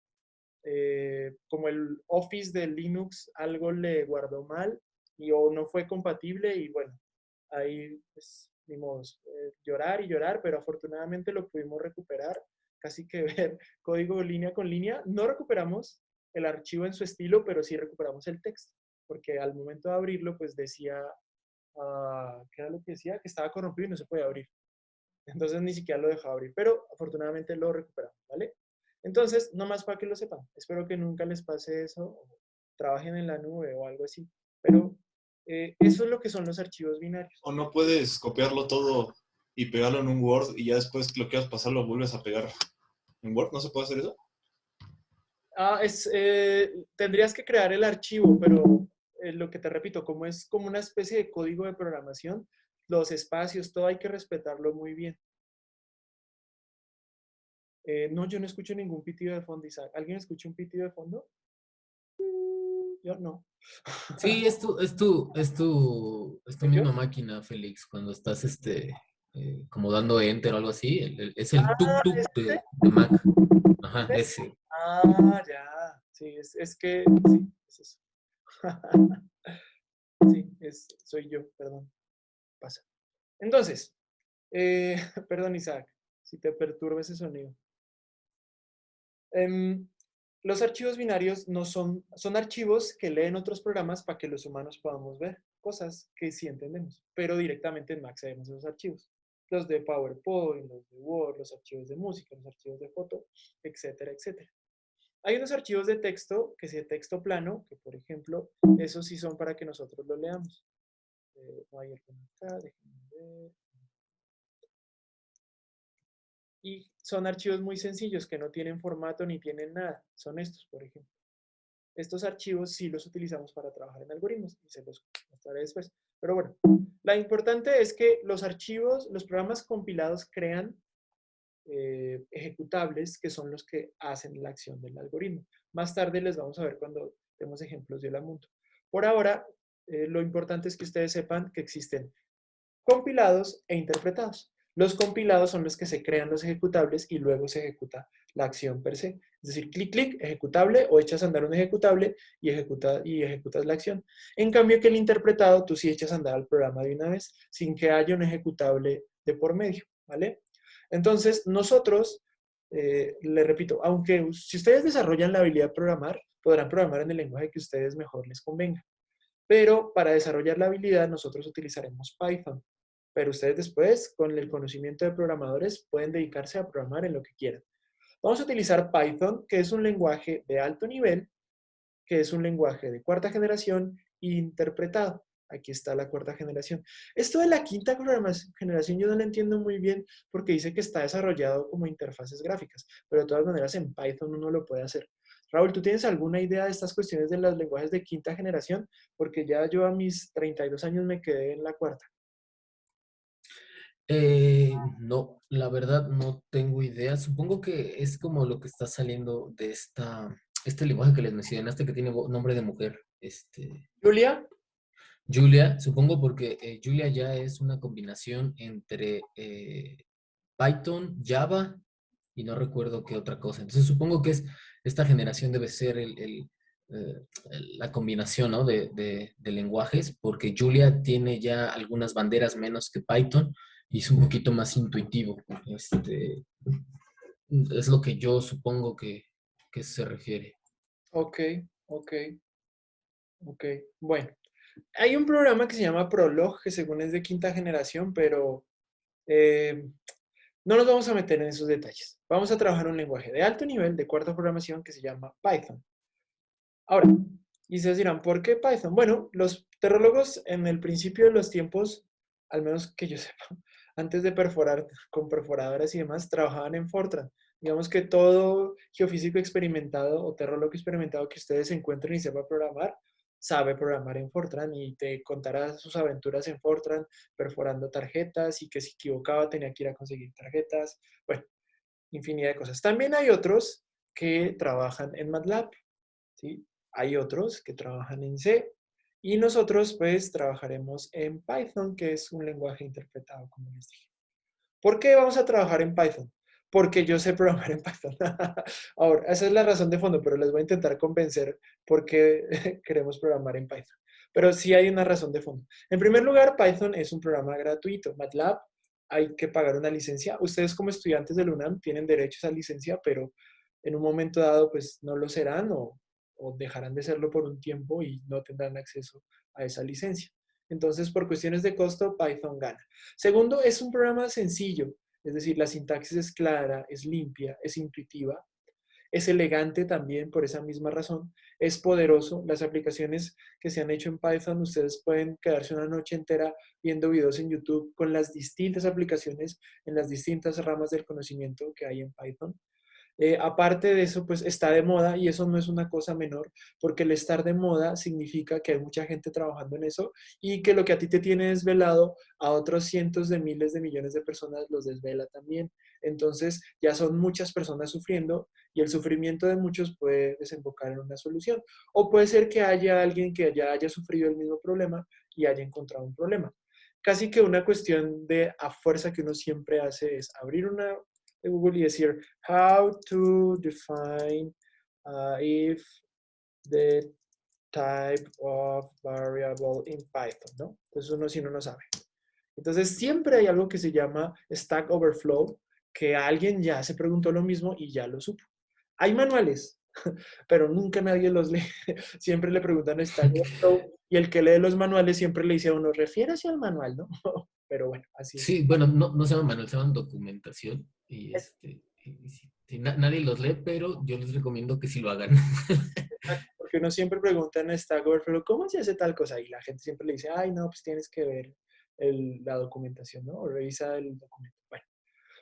como el Office de Linux algo le guardó mal y o no fue compatible y bueno, ahí pues ni modo, llorar y llorar, pero afortunadamente lo pudimos recuperar, casi que ver código línea con línea. No recuperamos el archivo en su estilo, pero sí recuperamos el texto, porque al momento de abrirlo pues decía, ¿qué era lo que decía? Que estaba corrompido y no se podía abrir. Entonces ni siquiera lo dejaba abrir, pero afortunadamente lo recuperamos, ¿vale? Entonces, nomás para que lo sepan, espero que nunca les pase eso, o trabajen en la nube o algo así, pero eso es lo que son los archivos binarios. O no puedes copiarlo todo y pegarlo en un Word y ya después que lo quieras pasar lo vuelves a pegar en Word. ¿No se puede hacer eso? Tendrías que crear el archivo, pero lo que te repito, como es como una especie de código de programación, los espacios, todo hay que respetarlo muy bien. No, yo no escucho ningún pitido de fondo, Isaac. ¿Alguien escucha un pitido de fondo? Yo no. Sí, es tu ¿Soy yo? misma máquina, Félix, cuando estás como dando enter o algo así. Es el Ah, tuk-tuk ¿es ese? de Mac. Ajá, ¿Ese? ese. Ah, ya. Sí, es que, sí, es eso. Sí, soy yo, perdón. Pasa. Entonces, eh, perdón, Isaac, si te perturba ese sonido. Em, los archivos binarios no son archivos que leen otros programas para que los humanos podamos ver cosas que sí entendemos, pero directamente en Mac sabemos esos archivos. Los de PowerPoint, los de Word, los archivos de música, los archivos de foto, etcétera, etcétera. Hay unos archivos de texto, que es de texto plano, que por ejemplo, esos sí son para que nosotros lo leamos. No hay alguno acá, déjenme ver. Y son archivos muy sencillos que no tienen formato ni tienen nada. Son estos, por ejemplo. Estos archivos sí los utilizamos para trabajar en algoritmos y se los mostraré después. Pero bueno, lo importante es que los archivos, los programas compilados crean ejecutables que son los que hacen la acción del algoritmo. Más tarde les vamos a ver cuando demos ejemplos de la mundo. Por ahora, lo importante es que ustedes sepan que existen compilados e interpretados. Los compilados son los que se crean los ejecutables y luego se ejecuta la acción per se. Es decir, clic, clic, ejecutable o echas a andar un ejecutable y ejecutas la acción. En cambio que el interpretado, tú sí echas a andar al programa de una vez sin que haya un ejecutable de por medio, ¿vale? Entonces, nosotros, le repito, aunque si ustedes desarrollan la habilidad de programar, podrán programar en el lenguaje que a ustedes mejor les convenga. Pero para desarrollar la habilidad nosotros utilizaremos Python. Pero ustedes después, con el conocimiento de programadores, pueden dedicarse a programar en lo que quieran. Vamos a utilizar Python, que es un lenguaje de alto nivel, que es un lenguaje de cuarta generación interpretado. Aquí está la cuarta generación. Esto de la quinta generación yo no lo entiendo muy bien porque dice que está desarrollado como interfaces gráficas, pero de todas maneras en Python uno lo puede hacer. Raúl, ¿tú tienes alguna idea de estas cuestiones de los lenguajes de quinta generación? Porque ya yo a mis 32 años me quedé en la cuarta. No, la verdad no tengo idea. Supongo que es como lo que está saliendo de este lenguaje que les mencionaste que tiene nombre de mujer. Julia, Julia, supongo porque Julia ya es una combinación entre Python, Java y no recuerdo qué otra cosa. Entonces supongo que esta generación debe ser la combinación, ¿no? de lenguajes, porque Julia tiene ya algunas banderas menos que Python y es un poquito más intuitivo. Es lo que yo supongo que se refiere. ok, ok, ok. Bueno, hay un programa que se llama Prolog, que según es de quinta generación, pero eh, No nos vamos a meter en esos detalles. Vamos a trabajar un lenguaje de alto nivel, de cuarta programación, que se llama Python. Ahora, y se dirán, ¿por qué Python? Bueno, los terrólogos en el principio de los tiempos, al menos que yo sepa, antes de perforar con perforadoras y demás, trabajaban en Fortran. Digamos que todo geofísico experimentado o terrólogo experimentado que ustedes encuentren y sepa programar, sabe programar en Fortran y te contará sus aventuras en Fortran, perforando tarjetas y que si equivocaba tenía que ir a conseguir tarjetas. Bueno, infinidad de cosas. También hay otros que trabajan en MATLAB, ¿sí? Hay otros que trabajan en C y nosotros pues trabajaremos en Python, que es un lenguaje interpretado, como les dije. ¿Por qué vamos a trabajar en Python? Porque yo sé programar en Python. Ahora, esa es la razón de fondo, pero les voy a intentar convencer por qué queremos programar en Python. Pero sí hay una razón de fondo. En primer lugar, Python es un programa gratuito. MATLAB hay que pagar una licencia. Ustedes como estudiantes del UNAM tienen derecho a esa licencia, pero en un momento dado pues no lo serán o dejarán de serlo por un tiempo y no tendrán acceso a esa licencia. Entonces, por cuestiones de costo, Python gana. Segundo, es un programa sencillo, es decir, la sintaxis es clara, es limpia, es intuitiva, es elegante también por esa misma razón, es poderoso. Las aplicaciones que se han hecho en Python, ustedes pueden quedarse una noche entera viendo videos en YouTube con las distintas aplicaciones en las distintas ramas del conocimiento que hay en Python. Aparte de eso, pues está de moda y eso no es una cosa menor, porque el estar de moda significa que hay mucha gente trabajando en eso y que lo que a ti te tiene desvelado, a otros cientos de miles de millones de personas los desvela también. Entonces ya son muchas personas sufriendo y el sufrimiento de muchos puede desembocar en una solución. O puede ser que haya alguien que ya haya sufrido el mismo problema y haya encontrado un problema. Casi que una cuestión de a fuerza que uno siempre hace es abrir una de Google y decir how to define if the type of variable in Python, ¿no? Entonces uno si no lo sabe. Entonces siempre hay algo que se llama Stack Overflow, que alguien ya se preguntó lo mismo y ya lo supo. Hay manuales, pero nunca nadie los lee. Siempre le preguntan Stack Overflow y el que lee los manuales siempre le dice a uno, refiérase al manual, ¿no? Pero bueno, así es. Sí, bueno, no se llama manual, se llama documentación. Y sí, sí, nadie los lee, pero yo les recomiendo que sí lo hagan. Porque uno siempre pregunta en Stack Overflow, ¿cómo se hace tal cosa? Y la gente siempre le dice, ay, no, pues tienes que ver la documentación, ¿no? O revisa el documento. Bueno,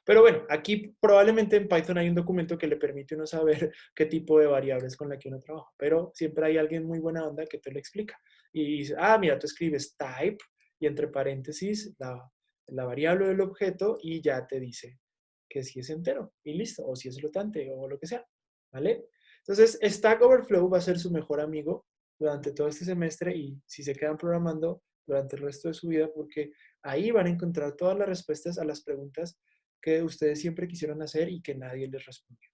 pero bueno, aquí probablemente en Python hay un documento que le permite a uno saber qué tipo de variables con la que uno trabaja, pero siempre hay alguien muy buena onda que te lo explica. Y dice, ah, mira, tú escribes type y entre paréntesis la variable del objeto y ya te dice que si es entero y listo, o si es flotante o lo que sea, ¿vale? Entonces, Stack Overflow va a ser su mejor amigo durante todo este semestre y si se quedan programando durante el resto de su vida, porque ahí van a encontrar todas las respuestas a las preguntas que ustedes siempre quisieron hacer y que nadie les respondió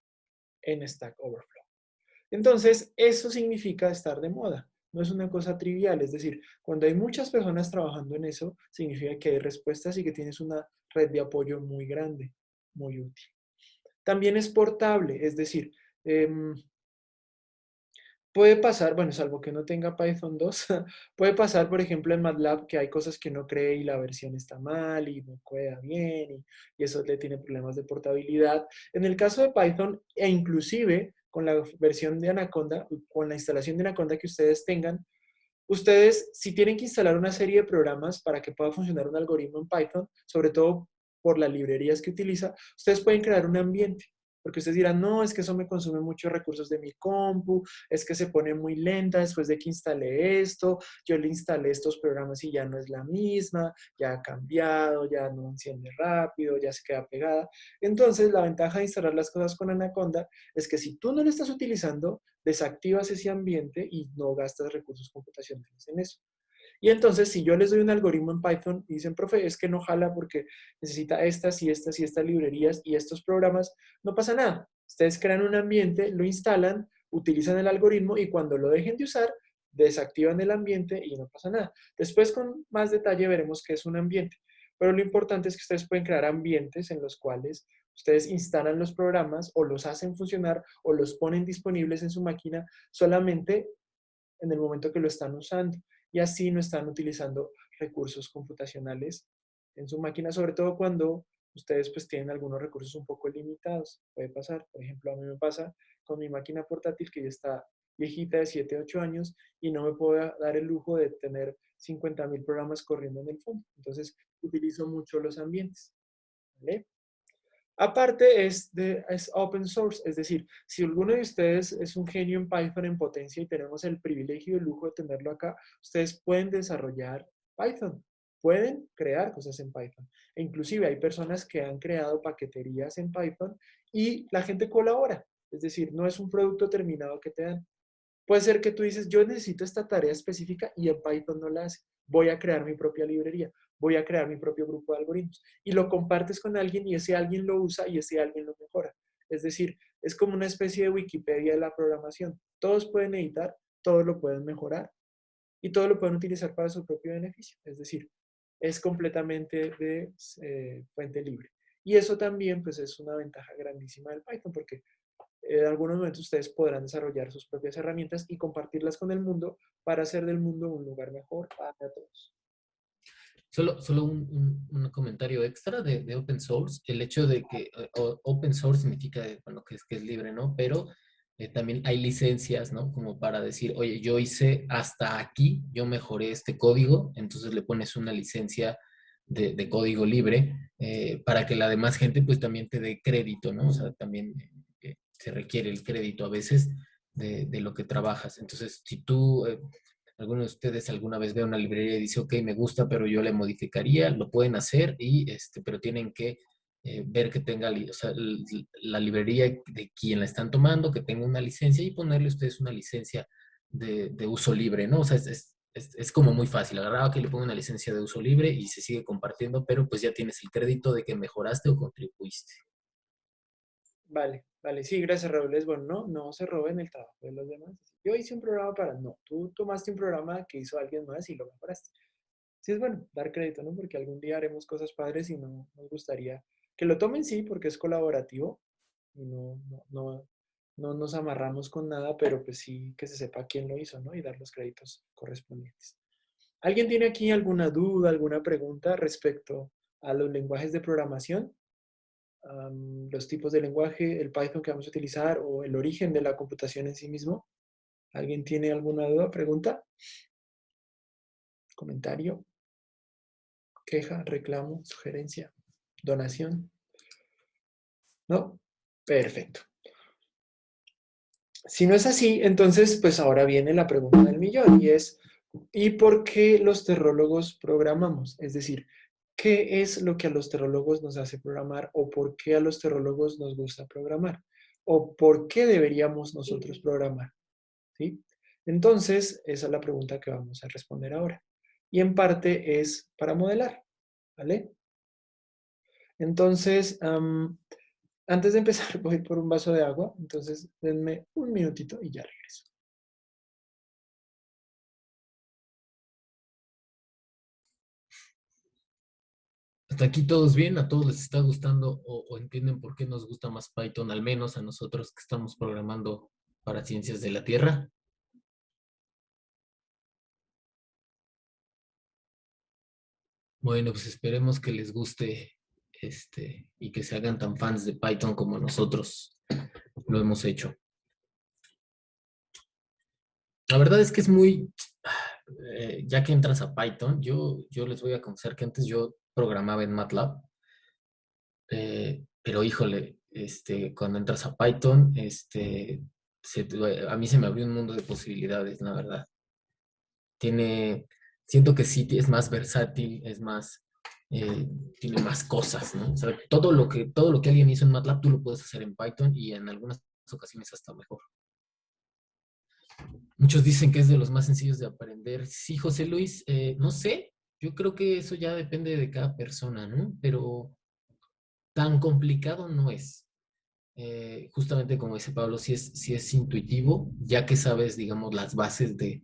en Stack Overflow. Entonces, eso significa estar de moda. No es una cosa trivial, es decir, cuando hay muchas personas trabajando en eso, significa que hay respuestas y que tienes una red de apoyo muy grande, muy útil. También es portable, es decir, puede pasar, bueno, salvo que no tenga Python 2, puede pasar, por ejemplo, en MATLAB que hay cosas que no cree y la versión está mal y no queda bien y eso le tiene problemas de portabilidad. En el caso de Python e inclusive con la versión de Anaconda, con la instalación de Anaconda que ustedes tengan, ustedes si tienen que instalar una serie de programas para que pueda funcionar un algoritmo en Python, sobre todo por las librerías que utiliza, ustedes pueden crear un ambiente. Porque ustedes dirán, no, es que eso me consume muchos recursos de mi compu, es que se pone muy lenta después de que instalé esto, yo le instalé estos programas y ya no es la misma, ya ha cambiado, ya no enciende rápido, ya se queda pegada. Entonces, la ventaja de instalar las cosas con Anaconda es que si tú no lo estás utilizando, desactivas ese ambiente y no gastas recursos computacionales en eso. Y entonces, si yo les doy un algoritmo en Python y dicen, profe, es que no jala porque necesita estas y estas y estas librerías y estos programas, no pasa nada. Ustedes crean un ambiente, lo instalan, utilizan el algoritmo y cuando lo dejen de usar, desactivan el ambiente y no pasa nada. Después, con más detalle, veremos qué es un ambiente. Pero lo importante es que ustedes pueden crear ambientes en los cuales ustedes instalan los programas o los hacen funcionar o los ponen disponibles en su máquina solamente en el momento que lo están usando y así no están utilizando recursos computacionales en su máquina, sobre todo cuando ustedes pues tienen algunos recursos un poco limitados. Puede pasar, por ejemplo, a mí me pasa con mi máquina portátil que ya está viejita de 7 8 años y no me puedo dar el lujo de tener 50.000 programas corriendo en el fondo. Entonces, utilizo mucho los ambientes. ¿Vale? Aparte es open source, es decir, si alguno de ustedes es un genio en Python en potencia y tenemos el privilegio y el lujo de tenerlo acá, ustedes pueden desarrollar Python, pueden crear cosas en Python. E inclusive hay personas que han creado paqueterías en Python y la gente colabora, es decir, no es un producto terminado que te dan. Puede ser que tú dices, yo necesito esta tarea específica y en Python no la hace. Voy a crear mi propia librería, voy a crear mi propio grupo de algoritmos. Y lo compartes con alguien y ese alguien lo usa y ese alguien lo mejora. Es decir, es como una especie de Wikipedia de la programación. Todos pueden editar, todos lo pueden mejorar y todos lo pueden utilizar para su propio beneficio. Es decir, es completamente de fuente libre. Y eso también pues, es una ventaja grandísima del Python porque en algunos momentos ustedes podrán desarrollar sus propias herramientas y compartirlas con el mundo para hacer del mundo un lugar mejor para todos. Solo un comentario extra de open source. El hecho de que open source significa, bueno, que es libre, ¿no? Pero también hay licencias, ¿no? Como para decir, oye, yo hice hasta aquí, yo mejoré este código, entonces le pones una licencia de código libre para que la demás gente pues también te dé crédito, ¿no? O sea, también se requiere el crédito a veces de lo que trabajas. Entonces, si tú alguno de ustedes alguna vez ve una librería y dice, ok, me gusta, pero yo le modificaría, lo pueden hacer, pero tienen que ver que tenga o sea, la librería de quien la están tomando, que tenga una licencia y ponerle ustedes una licencia de uso libre, ¿no? O sea, es como muy fácil. Agarrar que le ponga una licencia de uso libre y se sigue compartiendo, pero pues ya tienes el crédito de que mejoraste o contribuiste. Vale, vale, sí, gracias Raúl. Es bueno, no se roben el trabajo de los demás. Yo hice un programa para, no, tú tomaste un programa que hizo alguien más y lo mejoraste. Sí es bueno dar crédito, ¿no? Porque algún día haremos cosas padres y no nos gustaría que lo tomen, sí, porque es colaborativo y no nos amarramos con nada, pero pues sí que se sepa quién lo hizo, ¿no? Y dar los créditos correspondientes. ¿Alguien tiene aquí alguna duda, alguna pregunta respecto a los lenguajes de programación? Los tipos de lenguaje, el Python que vamos a utilizar o el origen de la computación en sí mismo. ¿Alguien tiene alguna duda, pregunta, comentario, queja, reclamo, sugerencia, donación? ¿No? Perfecto. Si no es así, entonces pues ahora viene la pregunta del millón y es, ¿y por qué los terrólogos programamos? Es decir, ¿qué es lo que a los terrólogos nos hace programar o por qué a los terrólogos nos gusta programar? ¿O por qué deberíamos nosotros programar? ¿Sí? Entonces, esa es la pregunta que vamos a responder ahora. Y en parte es para modelar, ¿vale? Entonces, antes de empezar, voy a ir por un vaso de agua. Entonces, denme un minutito y ya regreso. Hasta aquí todos bien, a todos les está gustando o entienden por qué nos gusta más Python, al menos a nosotros que estamos programando para ciencias de la Tierra. Bueno, pues esperemos que les guste y que se hagan tan fans de Python como nosotros lo hemos hecho. La verdad es que es muy, ya que entras a Python, yo les voy a confesar que antes yo programaba en MATLAB, pero híjole, cuando entras a Python, a mí se me abrió un mundo de posibilidades, la verdad. Siento que sí es más versátil, es más, tiene más cosas, ¿no? O sea, todo lo que alguien hizo en MATLAB tú lo puedes hacer en Python y en algunas ocasiones hasta mejor. Muchos dicen que es de los más sencillos de aprender. Sí, José Luis, no sé, yo creo que eso ya depende de cada persona, ¿no? Pero tan complicado no es. Justamente como dice Pablo, sí es intuitivo, ya que sabes, digamos, las bases de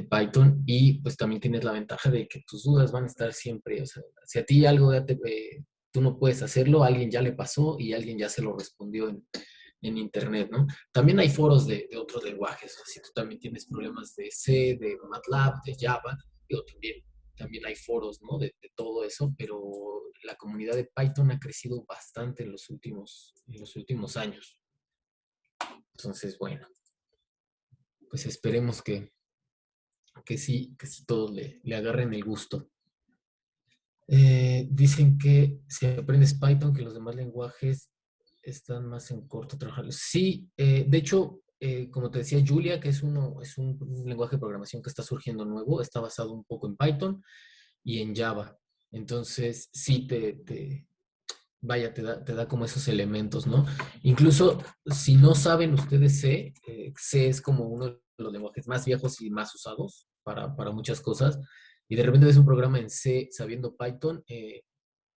Python y pues también tienes la ventaja de que tus dudas van a estar siempre, o sea, si a ti algo tú no puedes hacerlo, alguien ya le pasó y alguien ya se lo respondió en internet, ¿no? También hay foros de otros lenguajes, o sea, si tú también tienes problemas de C, de MATLAB, de Java, también hay foros, ¿no? De todo eso, pero la comunidad de Python ha crecido bastante en los últimos años. Entonces, bueno, pues esperemos que sí todos le agarren el gusto. Dicen que si aprendes Python, que los demás lenguajes están más en corto trabajarlos. Sí, de hecho, como te decía Julia, que es un lenguaje de programación que está surgiendo nuevo, está basado un poco en Python y en Java. Entonces, sí vaya, te da como esos elementos, ¿no? Incluso si no saben ustedes C es como uno de los lenguajes más viejos y más usados para muchas cosas. Y de repente ves un programa en C sabiendo Python,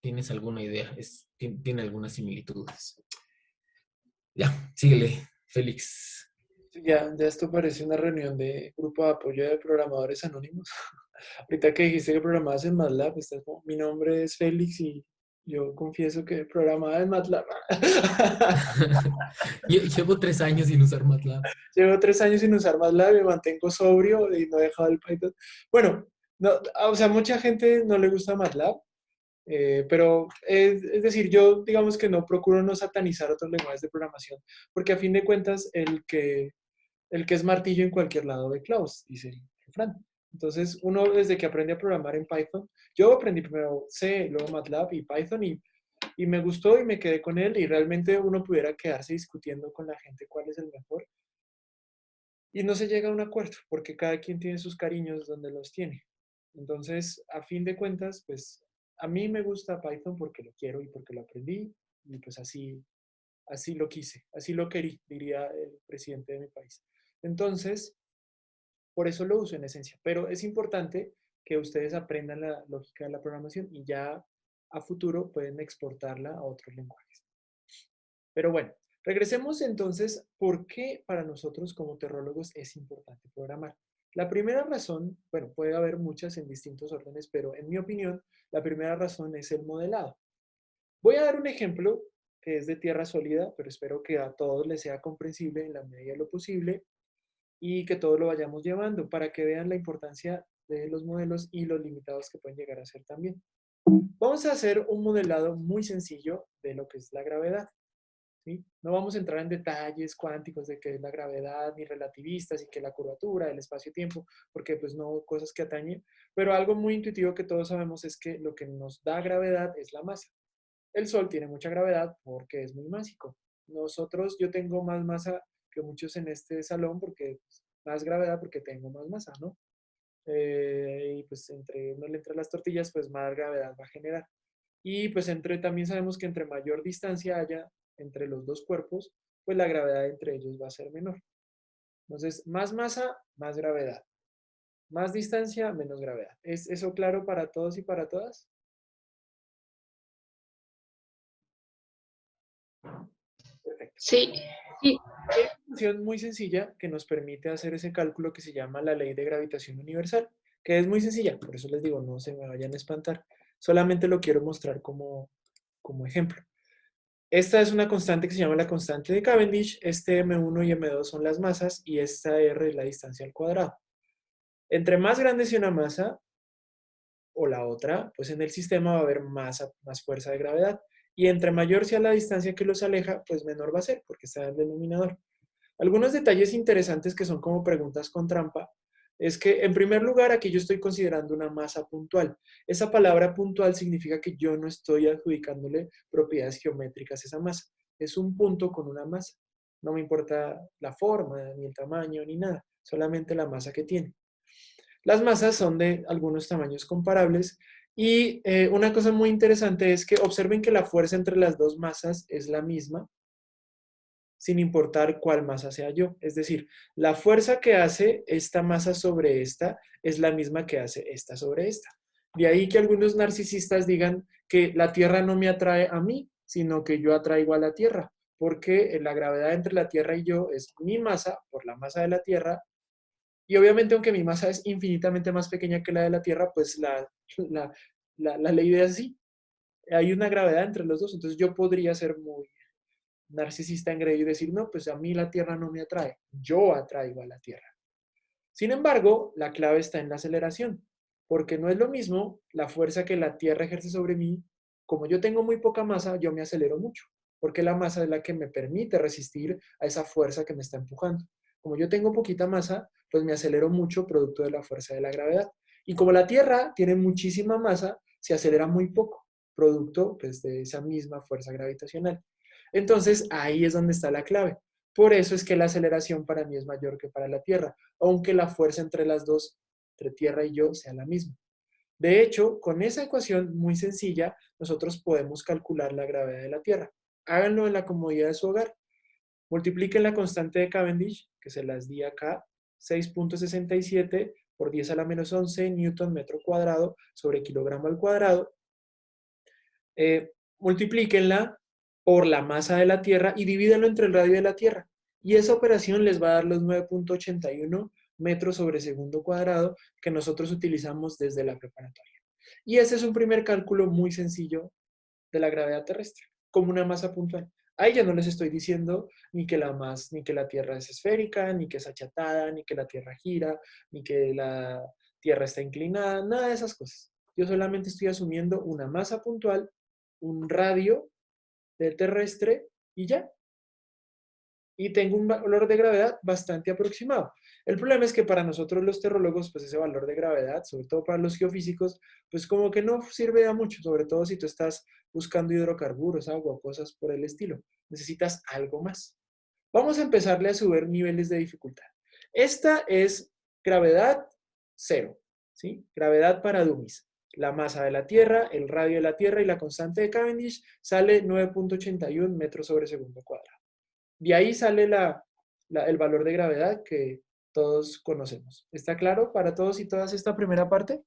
¿tienes alguna idea? Tiene algunas similitudes. Ya, síguele, Félix. Sí, ya esto parece una reunión de grupo de apoyo de programadores anónimos. Ahorita que dijiste que programabas en MATLAB, estás como, mi nombre es Félix y yo confieso que programaba en MATLAB. Llevo 3 años sin usar MATLAB. Llevo 3 años sin usar MATLAB, me mantengo sobrio y no he dejado el Python. Bueno, no, o sea, mucha gente no le gusta MATLAB, pero es decir, yo digamos que no procuro no satanizar otros lenguajes de programación, porque a fin de cuentas el que es martillo en cualquier lado ve clavos, dice el refrán. Entonces, uno desde que aprende a programar en Python, yo aprendí primero C, luego MATLAB y Python y me gustó y me quedé con él y realmente uno pudiera quedarse discutiendo con la gente cuál es el mejor y no se llega a un acuerdo porque cada quien tiene sus cariños donde los tiene. Entonces, a fin de cuentas, pues a mí me gusta Python porque lo quiero y porque lo aprendí y pues así lo quise, así lo querí, diría el presidente de mi país. Entonces, por eso lo uso en esencia, pero es importante que ustedes aprendan la lógica de la programación y ya a futuro pueden exportarla a otros lenguajes. Pero bueno, regresemos entonces, ¿por qué para nosotros como terrólogos es importante programar? La primera razón, bueno, puede haber muchas en distintos órdenes, pero en mi opinión, la primera razón es el modelado. Voy a dar un ejemplo que es de tierra sólida, pero espero que a todos les sea comprensible en la medida de lo posible y que todos lo vayamos llevando para que vean la importancia de los modelos y los limitados que pueden llegar a ser también. Vamos a hacer un modelado muy sencillo de lo que es la gravedad. ¿Sí? No vamos a entrar en detalles cuánticos de qué es la gravedad, ni relativistas, y qué es la curvatura, el espacio-tiempo, porque pues no cosas que atañen, pero algo muy intuitivo que todos sabemos es que lo que nos da gravedad es la masa. El Sol tiene mucha gravedad porque es muy másico. Yo tengo más masa que muchos en este salón porque pues, más gravedad porque tengo más masa, ¿no? Y pues no le entran las tortillas, pues más gravedad va a generar. Y pues también sabemos que entre mayor distancia haya entre los dos cuerpos, pues la gravedad entre ellos va a ser menor. Entonces, más masa, más gravedad. Más distancia, menos gravedad. ¿Es eso claro para todos y para todas? Perfecto. Sí, Y hay una función muy sencilla que nos permite hacer ese cálculo que se llama la ley de gravitación universal, que es muy sencilla, por eso les digo, no se me vayan a espantar. Solamente lo quiero mostrar como ejemplo. Esta es una constante que se llama la constante de Cavendish. Este M1 y M2 son las masas y esta R es la distancia al cuadrado. Entre más grande sea una masa o la otra, pues en el sistema va a haber más fuerza de gravedad. Y entre mayor sea la distancia que los aleja, pues menor va a ser, porque está en el denominador. Algunos detalles interesantes que son como preguntas con trampa es que, en primer lugar, aquí yo estoy considerando una masa puntual. Esa palabra puntual significa que yo no estoy adjudicándole propiedades geométricas a esa masa. Es un punto con una masa. No me importa la forma, ni el tamaño, ni nada. Solamente la masa que tiene. Las masas son de algunos tamaños comparables y una cosa muy interesante es que observen que la fuerza entre las dos masas es la misma, sin importar cuál masa sea yo. Es decir, la fuerza que hace esta masa sobre esta es la misma que hace esta sobre esta. De ahí que algunos narcisistas digan que la Tierra no me atrae a mí, sino que yo atraigo a la Tierra, porque la gravedad entre la Tierra y yo es mi masa por la masa de la Tierra, y obviamente aunque mi masa es infinitamente más pequeña que la de la Tierra, pues la ley es así. Hay una gravedad entre los dos, entonces yo podría ser muy narcisista engreído y decir, no, pues a mí la Tierra no me atrae, yo atraigo a la Tierra. Sin embargo, la clave está en la aceleración, porque no es lo mismo la fuerza que la Tierra ejerce sobre mí Como yo tengo muy poca masa, yo me acelero mucho, porque la masa es la que me permite resistir a esa fuerza que me está empujando. Como yo tengo poquita masa, pues me acelero mucho producto de la fuerza de la gravedad. Y como la Tierra tiene muchísima masa, se acelera muy poco, producto pues, de esa misma fuerza gravitacional. Entonces, ahí es donde está la clave. Por eso es que la aceleración para mí es mayor que para la Tierra, aunque la fuerza entre las dos, entre Tierra y yo, sea la misma. De hecho, con esa ecuación muy sencilla, nosotros podemos calcular la gravedad de la Tierra. Háganlo en la comodidad de su hogar. Multipliquen la constante de Cavendish, que se las di acá, 6.67 por 10 a la menos 11 newton metro cuadrado sobre kilogramo al cuadrado. Multiplíquenla por la masa de la Tierra y divídanlo entre el radio de la Tierra. Y esa operación les va a dar los 9.81 metros sobre segundo cuadrado que nosotros utilizamos desde la preparatoria. Y ese es un primer cálculo muy sencillo de la gravedad terrestre, como una masa puntual. Ahí ya no les estoy diciendo ni que ni que la Tierra es esférica, ni que es achatada, ni que la Tierra gira, ni que la Tierra está inclinada, nada de esas cosas. Yo solamente estoy asumiendo una masa puntual, un radio del terrestre y ya. Y tengo un valor de gravedad bastante aproximado. El problema es que para nosotros los terrólogos, pues ese valor de gravedad, sobre todo para los geofísicos, pues como que no sirve a mucho, sobre todo si tú estás buscando hidrocarburos, agua, cosas por el estilo. Necesitas algo más. Vamos a empezarle a subir niveles de dificultad. Esta es gravedad cero, ¿sí? Gravedad para dummies. La masa de la Tierra, el radio de la Tierra y la constante de Cavendish sale 9.81 metros sobre segundo cuadrado. De ahí sale el valor de gravedad que todos conocemos. ¿Está claro para todos y todas esta primera parte?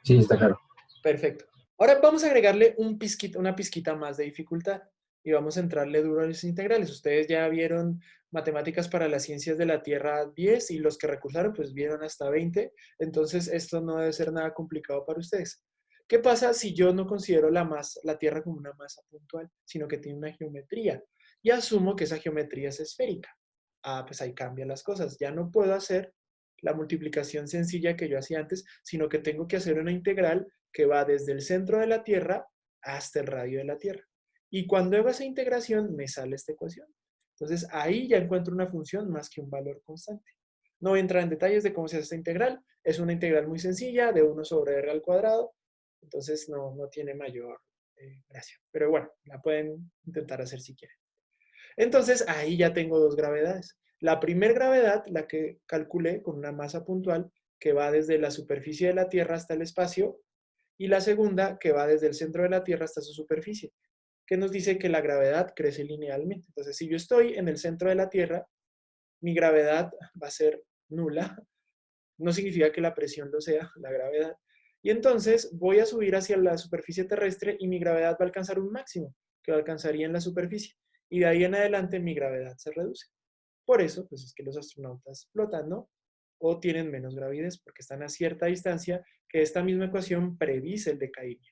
Sí, está claro. Perfecto. Ahora vamos a agregarle una pizquita más de dificultad y vamos a entrarle duro a los integrales. Ustedes ya vieron matemáticas para las ciencias de la Tierra 10 y los que recursaron pues vieron hasta 20. Entonces esto no debe ser nada complicado para ustedes. ¿Qué pasa si yo no considero la Tierra como una masa puntual, sino que tiene una geometría? Y asumo que esa geometría es esférica. Ah, pues ahí cambian las cosas. Ya no puedo hacer la multiplicación sencilla que yo hacía antes, sino que tengo que hacer una integral que va desde el centro de la Tierra hasta el radio de la Tierra. Y cuando hago esa integración, me sale esta ecuación. Entonces, ahí ya encuentro una función más que un valor constante. No voy a entrar en detalles de cómo se hace esta integral. Es una integral muy sencilla, de 1 sobre r al cuadrado. Entonces, no tiene mayor gracia. Pero bueno, la pueden intentar hacer si quieren. Entonces, ahí ya tengo dos gravedades. La primera gravedad, la que calculé con una masa puntual, que va desde la superficie de la Tierra hasta el espacio, y la segunda, que va desde el centro de la Tierra hasta su superficie, que nos dice que la gravedad crece linealmente. Entonces, si yo estoy en el centro de la Tierra, mi gravedad va a ser nula. No significa que la presión lo sea, la gravedad. Y entonces voy a subir hacia la superficie terrestre y mi gravedad va a alcanzar un máximo, que alcanzaría en la superficie. Y de ahí en adelante mi gravedad se reduce. Por eso, pues es que los astronautas flotan, ¿no? O tienen menos gravidez porque están a cierta distancia que esta misma ecuación predice el decaimiento.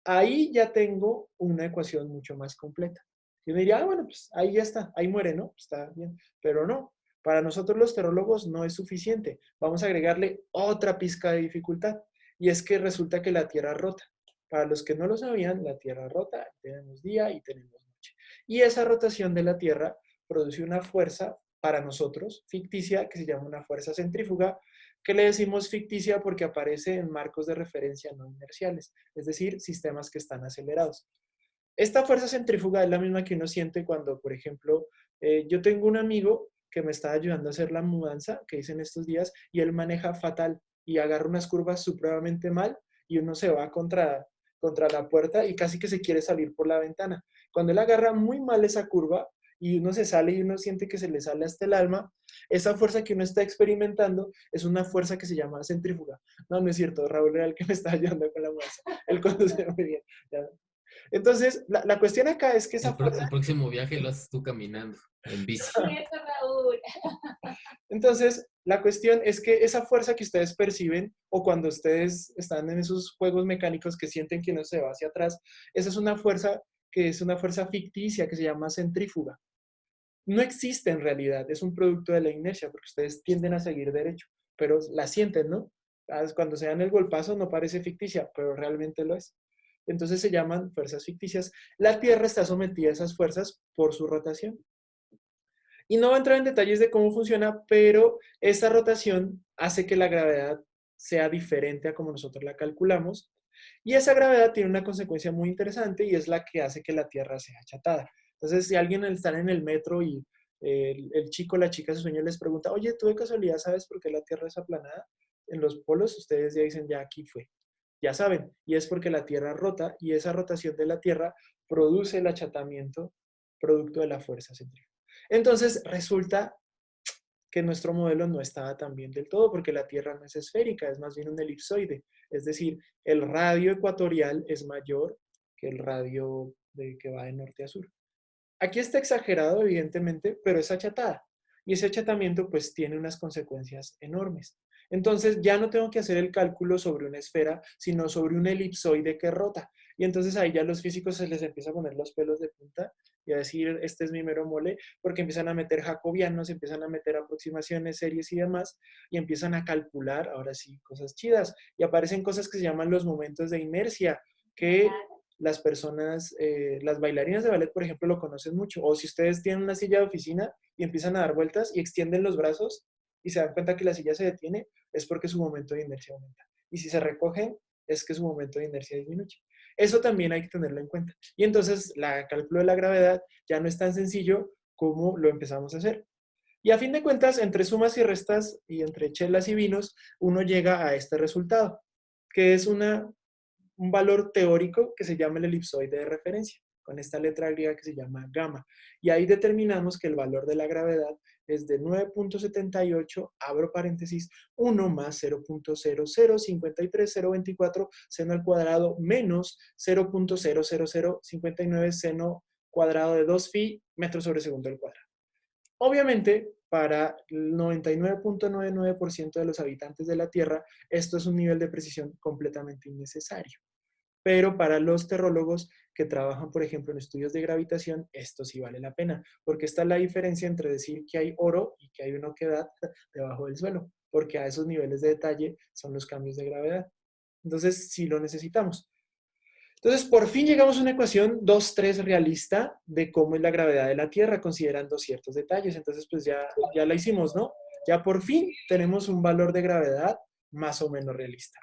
Ahí ya tengo una ecuación mucho más completa. Yo me diría, ah, bueno, pues ahí ya está, ahí muere, ¿no? Está bien. Pero no, para nosotros los terólogos no es suficiente. Vamos a agregarle otra pizca de dificultad. Y es que resulta que la Tierra rota. Para los que no lo sabían, la Tierra rota, tenemos día y tenemos noche. Y esa rotación de la Tierra produce una fuerza para nosotros ficticia que se llama una fuerza centrífuga, que le decimos ficticia porque aparece en marcos de referencia no inerciales, es decir, sistemas que están acelerados. Esta fuerza centrífuga es la misma que uno siente cuando, por ejemplo, yo tengo un amigo que me está ayudando a hacer la mudanza, que hice en estos días, y él maneja fatal y agarra unas curvas supremamente mal y uno se va contra la puerta y casi que se quiere salir por la ventana. Cuando él agarra muy mal esa curva y uno se sale y uno siente que se le sale hasta el alma, esa fuerza que uno está experimentando es una fuerza que se llama centrífuga. No, no es cierto, Raúl era el que me está ayudando con la mudanza. Él conduce muy bien. ¿Ya? Entonces, la cuestión acá es que esa fuerza... El próximo viaje lo haces tú caminando, en bici. Cierto, Raúl. Entonces, la cuestión es que esa fuerza que ustedes perciben o cuando ustedes están en esos juegos mecánicos que sienten que uno se va hacia atrás, esa es una fuerza que es una fuerza ficticia que se llama centrífuga. No existe en realidad, es un producto de la inercia porque ustedes tienden a seguir derecho, pero la sienten, ¿no? Cuando se dan el golpazo no parece ficticia, pero realmente lo es. Entonces se llaman fuerzas ficticias. La Tierra está sometida a esas fuerzas por su rotación. Y no voy a entrar en detalles de cómo funciona, pero esa rotación hace que la gravedad sea diferente a como nosotros la calculamos. Y esa gravedad tiene una consecuencia muy interesante y es la que hace que la Tierra sea achatada. Entonces, si alguien está en el metro y el chico o la chica de su sueño les pregunta, oye, ¿tú de casualidad sabes por qué la Tierra es aplanada? En los polos, ustedes ya dicen, ya aquí fue. Ya saben, y es porque la Tierra rota y esa rotación de la Tierra produce el achatamiento producto de la fuerza centrífuga. Entonces, resulta que nuestro modelo no estaba tan bien del todo porque la Tierra no es esférica, es más bien un elipsoide. Es decir, el radio ecuatorial es mayor que el radio que va de norte a sur. Aquí está exagerado, evidentemente, pero es achatada. Y ese achatamiento pues tiene unas consecuencias enormes. Entonces ya no tengo que hacer el cálculo sobre una esfera, sino sobre un elipsoide que rota. Y entonces ahí ya a los físicos se les empieza a poner los pelos de punta y a decir, este es mi mero mole, porque empiezan a meter jacobianos, empiezan a meter aproximaciones, series y demás, y empiezan a calcular, ahora sí, cosas chidas. Y aparecen cosas que se llaman los momentos de inercia, que las personas, las bailarinas de ballet, por ejemplo, lo conocen mucho. O si ustedes tienen una silla de oficina y empiezan a dar vueltas y extienden los brazos y se dan cuenta que la silla se detiene, es porque su momento de inercia aumenta. Y si se recogen, es que su momento de inercia disminuye. Eso también hay que tenerlo en cuenta. Y entonces, el cálculo de la gravedad ya no es tan sencillo como lo empezamos a hacer. Y a fin de cuentas, entre sumas y restas y entre chelas y vinos, uno llega a este resultado, que es un valor teórico que se llama el elipsoide de referencia, con esta letra griega que se llama gamma. Y ahí determinamos que el valor de la gravedad es de 9.78, abro paréntesis, 1 más 0.0053024 seno al cuadrado menos 0.00059 seno cuadrado de 2 phi metros sobre segundo al cuadrado. Obviamente, para el 99.99% de los habitantes de la Tierra, esto es un nivel de precisión completamente innecesario. Pero para los terrólogos que trabajan, por ejemplo, en estudios de gravitación, esto sí vale la pena, porque está la diferencia entre decir que hay oro y que hay una oquedad debajo del suelo, porque a esos niveles de detalle son los cambios de gravedad. Entonces, sí lo necesitamos. Entonces, por fin llegamos a una ecuación 2-3 realista de cómo es la gravedad de la Tierra, considerando ciertos detalles. Entonces, pues ya la hicimos, ¿no? Ya por fin tenemos un valor de gravedad más o menos realista.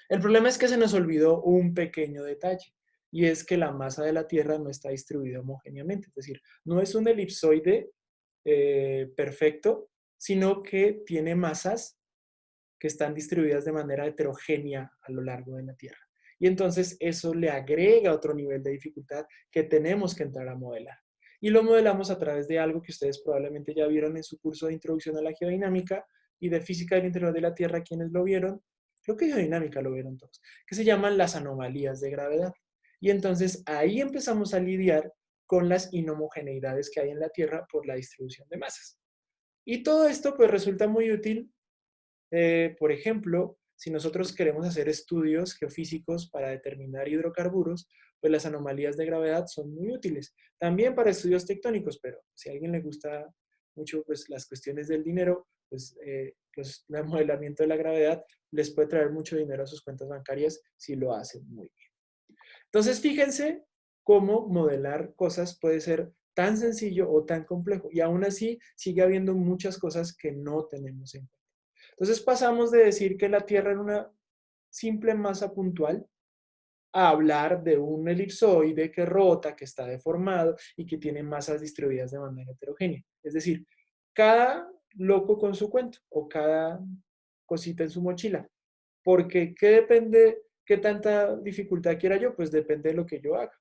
El problema es que se nos olvidó un pequeño detalle, y es que la masa de la Tierra no está distribuida homogéneamente. Es decir, no es un elipsoide perfecto, sino que tiene masas que están distribuidas de manera heterogénea a lo largo de la Tierra. Y entonces eso le agrega otro nivel de dificultad que tenemos que entrar a modelar. Y lo modelamos a través de algo que ustedes probablemente ya vieron en su curso de Introducción a la Geodinámica y de Física del Interior de la Tierra, quienes lo vieron, creo que Geodinámica lo vieron todos, que se llaman las anomalías de gravedad. Y entonces ahí empezamos a lidiar con las inhomogeneidades que hay en la Tierra por la distribución de masas. Y todo esto pues resulta muy útil por ejemplo, si nosotros queremos hacer estudios geofísicos para determinar hidrocarburos, pues las anomalías de gravedad son muy útiles. También para estudios tectónicos, pero si a alguien le gusta mucho pues, las cuestiones del dinero, pues el modelamiento de la gravedad les puede traer mucho dinero a sus cuentas bancarias si lo hacen muy bien. Entonces, fíjense cómo modelar cosas puede ser tan sencillo o tan complejo. Y aún así sigue habiendo muchas cosas que no tenemos en cuenta. Entonces pasamos de decir que la Tierra era una simple masa puntual a hablar de un elipsoide que rota, que está deformado y que tiene masas distribuidas de manera heterogénea. Es decir, cada loco con su cuento o cada cosita en su mochila. Porque, ¿qué depende, qué tanta dificultad quiera yo? Pues depende de lo que yo haga.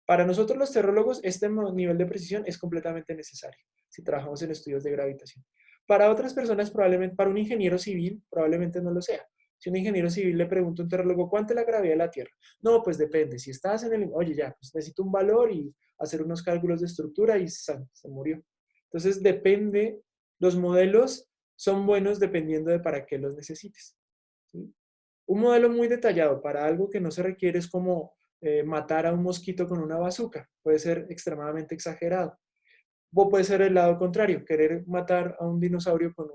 Para nosotros los terrólogos, este nivel de precisión es completamente necesario si trabajamos en estudios de gravitación. Para otras personas, probablemente, para un ingeniero civil, probablemente no lo sea. Si un ingeniero civil le pregunta a un terrólogo, ¿cuánto es la gravedad de la Tierra? No, pues depende. Si estás en el, oye, ya, pues necesito un valor y hacer unos cálculos de estructura y se murió. Entonces, depende, los modelos son buenos dependiendo de para qué los necesites. ¿Sí? Un modelo muy detallado para algo que no se requiere es como matar a un mosquito con una bazuca. Puede ser extremadamente exagerado. O puede ser el lado contrario, querer matar a un dinosaurio con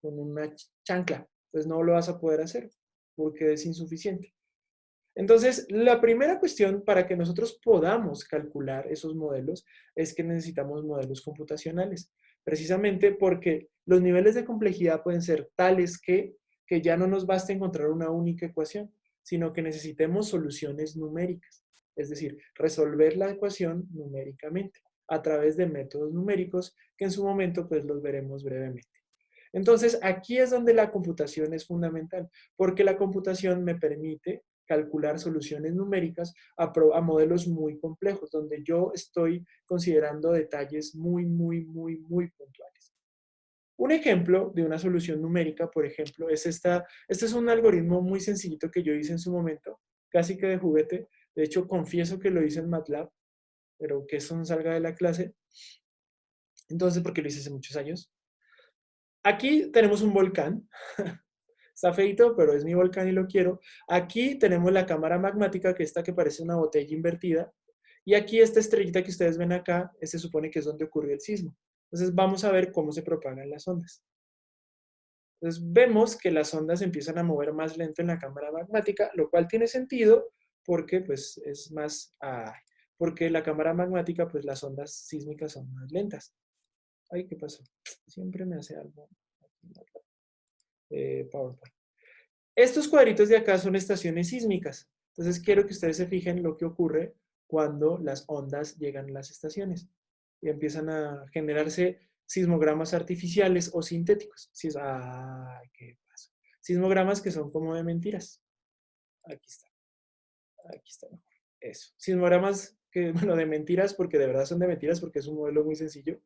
una chancla. Entonces no lo vas a poder hacer porque es insuficiente. Entonces, la primera cuestión para que nosotros podamos calcular esos modelos es que necesitamos modelos computacionales, precisamente porque los niveles de complejidad pueden ser tales que ya no nos basta encontrar una única ecuación, sino que necesitemos soluciones numéricas, es decir, resolver la ecuación numéricamente a través de métodos numéricos que en su momento pues los veremos brevemente. Entonces, aquí es donde la computación es fundamental, porque la computación me permite calcular soluciones numéricas a modelos muy complejos, donde yo estoy considerando detalles muy puntuales. Un ejemplo de una solución numérica, por ejemplo, es esta. Este es un algoritmo muy sencillito que yo hice en su momento, casi que de juguete. De hecho, confieso que lo hice en MATLAB, pero que eso no salga de la clase. Entonces, porque lo hice hace muchos años. Aquí tenemos un volcán. Está feito, pero es mi volcán y lo quiero. Aquí tenemos la cámara magmática, que esta que parece una botella invertida. Y aquí esta estrellita que ustedes ven acá, se supone que es donde ocurrió el sismo. Entonces vamos a ver cómo se propagan las ondas. Entonces vemos que las ondas empiezan a mover más lento en la cámara magmática, lo cual tiene sentido porque pues es más... porque la cámara magmática, pues las ondas sísmicas son más lentas. Ay, ¿qué pasó? Siempre me hace algo. PowerPoint. Estos cuadritos de acá son estaciones sísmicas. Entonces quiero que ustedes se fijen lo que ocurre cuando las ondas llegan a las estaciones y empiezan a generarse sismogramas artificiales o sintéticos. Ay, ¿qué pasa? Sismogramas que son como de mentiras. Aquí está. Aquí está mejor. Eso. Sismogramas que, bueno, de mentiras, porque de verdad son de mentiras, porque es un modelo muy sencillo,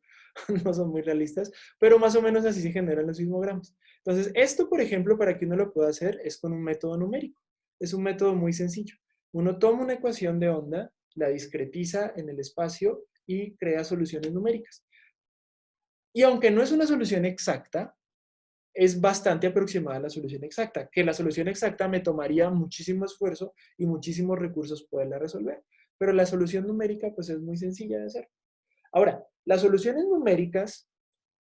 no son muy realistas, pero más o menos así se generan los sismogramas. Entonces, esto, por ejemplo, para que uno lo pueda hacer, es con un método numérico. Es un método muy sencillo. Uno toma una ecuación de onda, la discretiza en el espacio y crea soluciones numéricas. Y aunque no es una solución exacta, es bastante aproximada a la solución exacta, que la solución exacta me tomaría muchísimo esfuerzo y muchísimos recursos poderla resolver. Pero la solución numérica, pues es muy sencilla de hacer. Ahora, las soluciones numéricas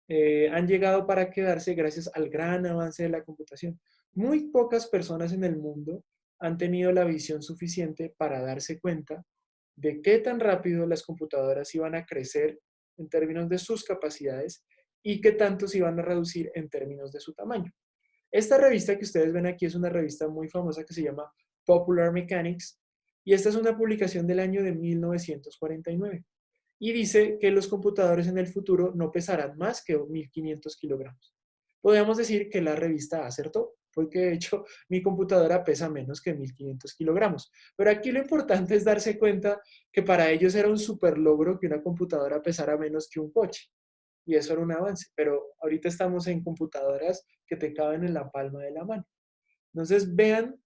han llegado para quedarse gracias al gran avance de la computación. Muy pocas personas en el mundo han tenido la visión suficiente para darse cuenta de qué tan rápido las computadoras iban a crecer en términos de sus capacidades y qué tanto se iban a reducir en términos de su tamaño. Esta revista que ustedes ven aquí es una revista muy famosa que se llama Popular Mechanics y esta es una publicación del año de 1949 y dice que los computadores en el futuro no pesarán más que 1.500 kilogramos. Podríamos decir que la revista acertó, porque de hecho mi computadora pesa menos que 1.500 kilogramos. Pero aquí lo importante es darse cuenta que para ellos era un super logro que una computadora pesara menos que un coche. Y eso era un avance, pero ahorita estamos en computadoras que te caben en la palma de la mano. Entonces vean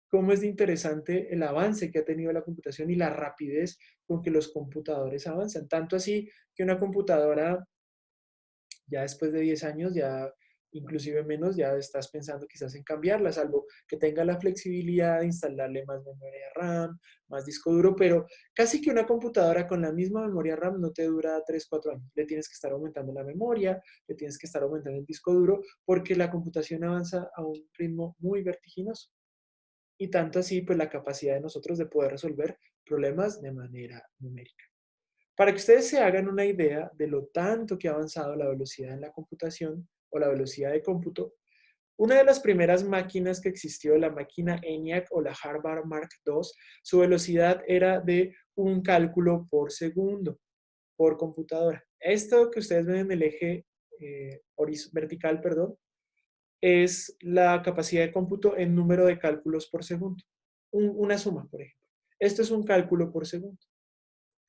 cómo es de interesante el avance que ha tenido la computación y la rapidez con que los computadores avanzan. Tanto así que una computadora ya después de 10 años, ya inclusive menos, ya estás pensando quizás en cambiarla, salvo que tenga la flexibilidad de instalarle más memoria RAM, más disco duro, pero casi que una computadora con la misma memoria RAM no te dura 3, 4 años. Le tienes que estar aumentando la memoria, le tienes que estar aumentando el disco duro, porque la computación avanza a un ritmo muy vertiginoso. Y tanto así, pues la capacidad de nosotros de poder resolver problemas de manera numérica. Para que ustedes se hagan una idea de lo tanto que ha avanzado la velocidad en la computación o la velocidad de cómputo, una de las primeras máquinas que existió, la máquina ENIAC o la Harvard Mark II, su velocidad era de un cálculo por segundo por computadora. Esto que ustedes ven en el eje vertical, perdón, es la capacidad de cómputo en número de cálculos por segundo. Una suma, por ejemplo. Esto es un cálculo por segundo.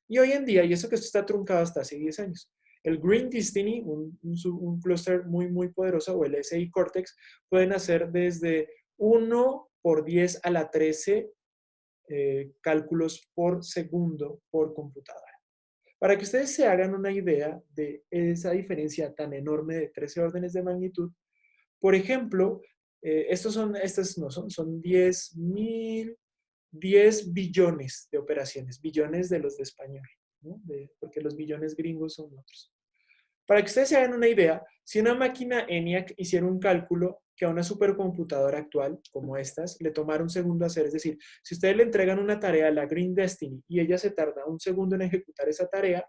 Y hoy en día, y eso que esto está truncado hasta hace 10 años, el Green Destiny, un clúster muy poderoso, o el SI Cortex, pueden hacer desde 1 por 10 a la 13 cálculos por segundo por computadora. Para que ustedes se hagan una idea de esa diferencia tan enorme de 13 órdenes de magnitud, por ejemplo, son 10 billones de operaciones, billones de los de español, ¿no? Porque los billones gringos son otros. Para que ustedes se hagan una idea, si una máquina ENIAC hiciera un cálculo que a una supercomputadora actual como estas le tomara un segundo hacer. Es decir, si ustedes le entregan una tarea a la Green Destiny y ella se tarda un segundo en ejecutar esa tarea,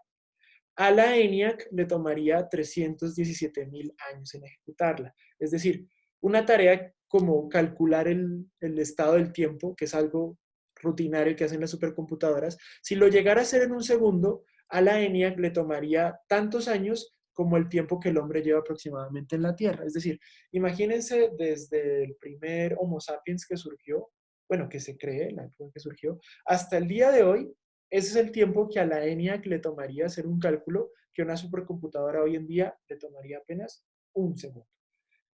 a la ENIAC le tomaría 317.000 años en ejecutarla. Es decir, una tarea como calcular el estado del tiempo, que es algo rutinario que hacen las supercomputadoras, si lo llegara a hacer en un segundo, a la ENIAC le tomaría tantos años como el tiempo que el hombre lleva aproximadamente en la Tierra. Es decir, imagínense desde el primer Homo sapiens que surgió, bueno, que se cree, la época que surgió, hasta el día de hoy, ese es el tiempo que a la ENIAC le tomaría hacer un cálculo que a una supercomputadora hoy en día le tomaría apenas un segundo.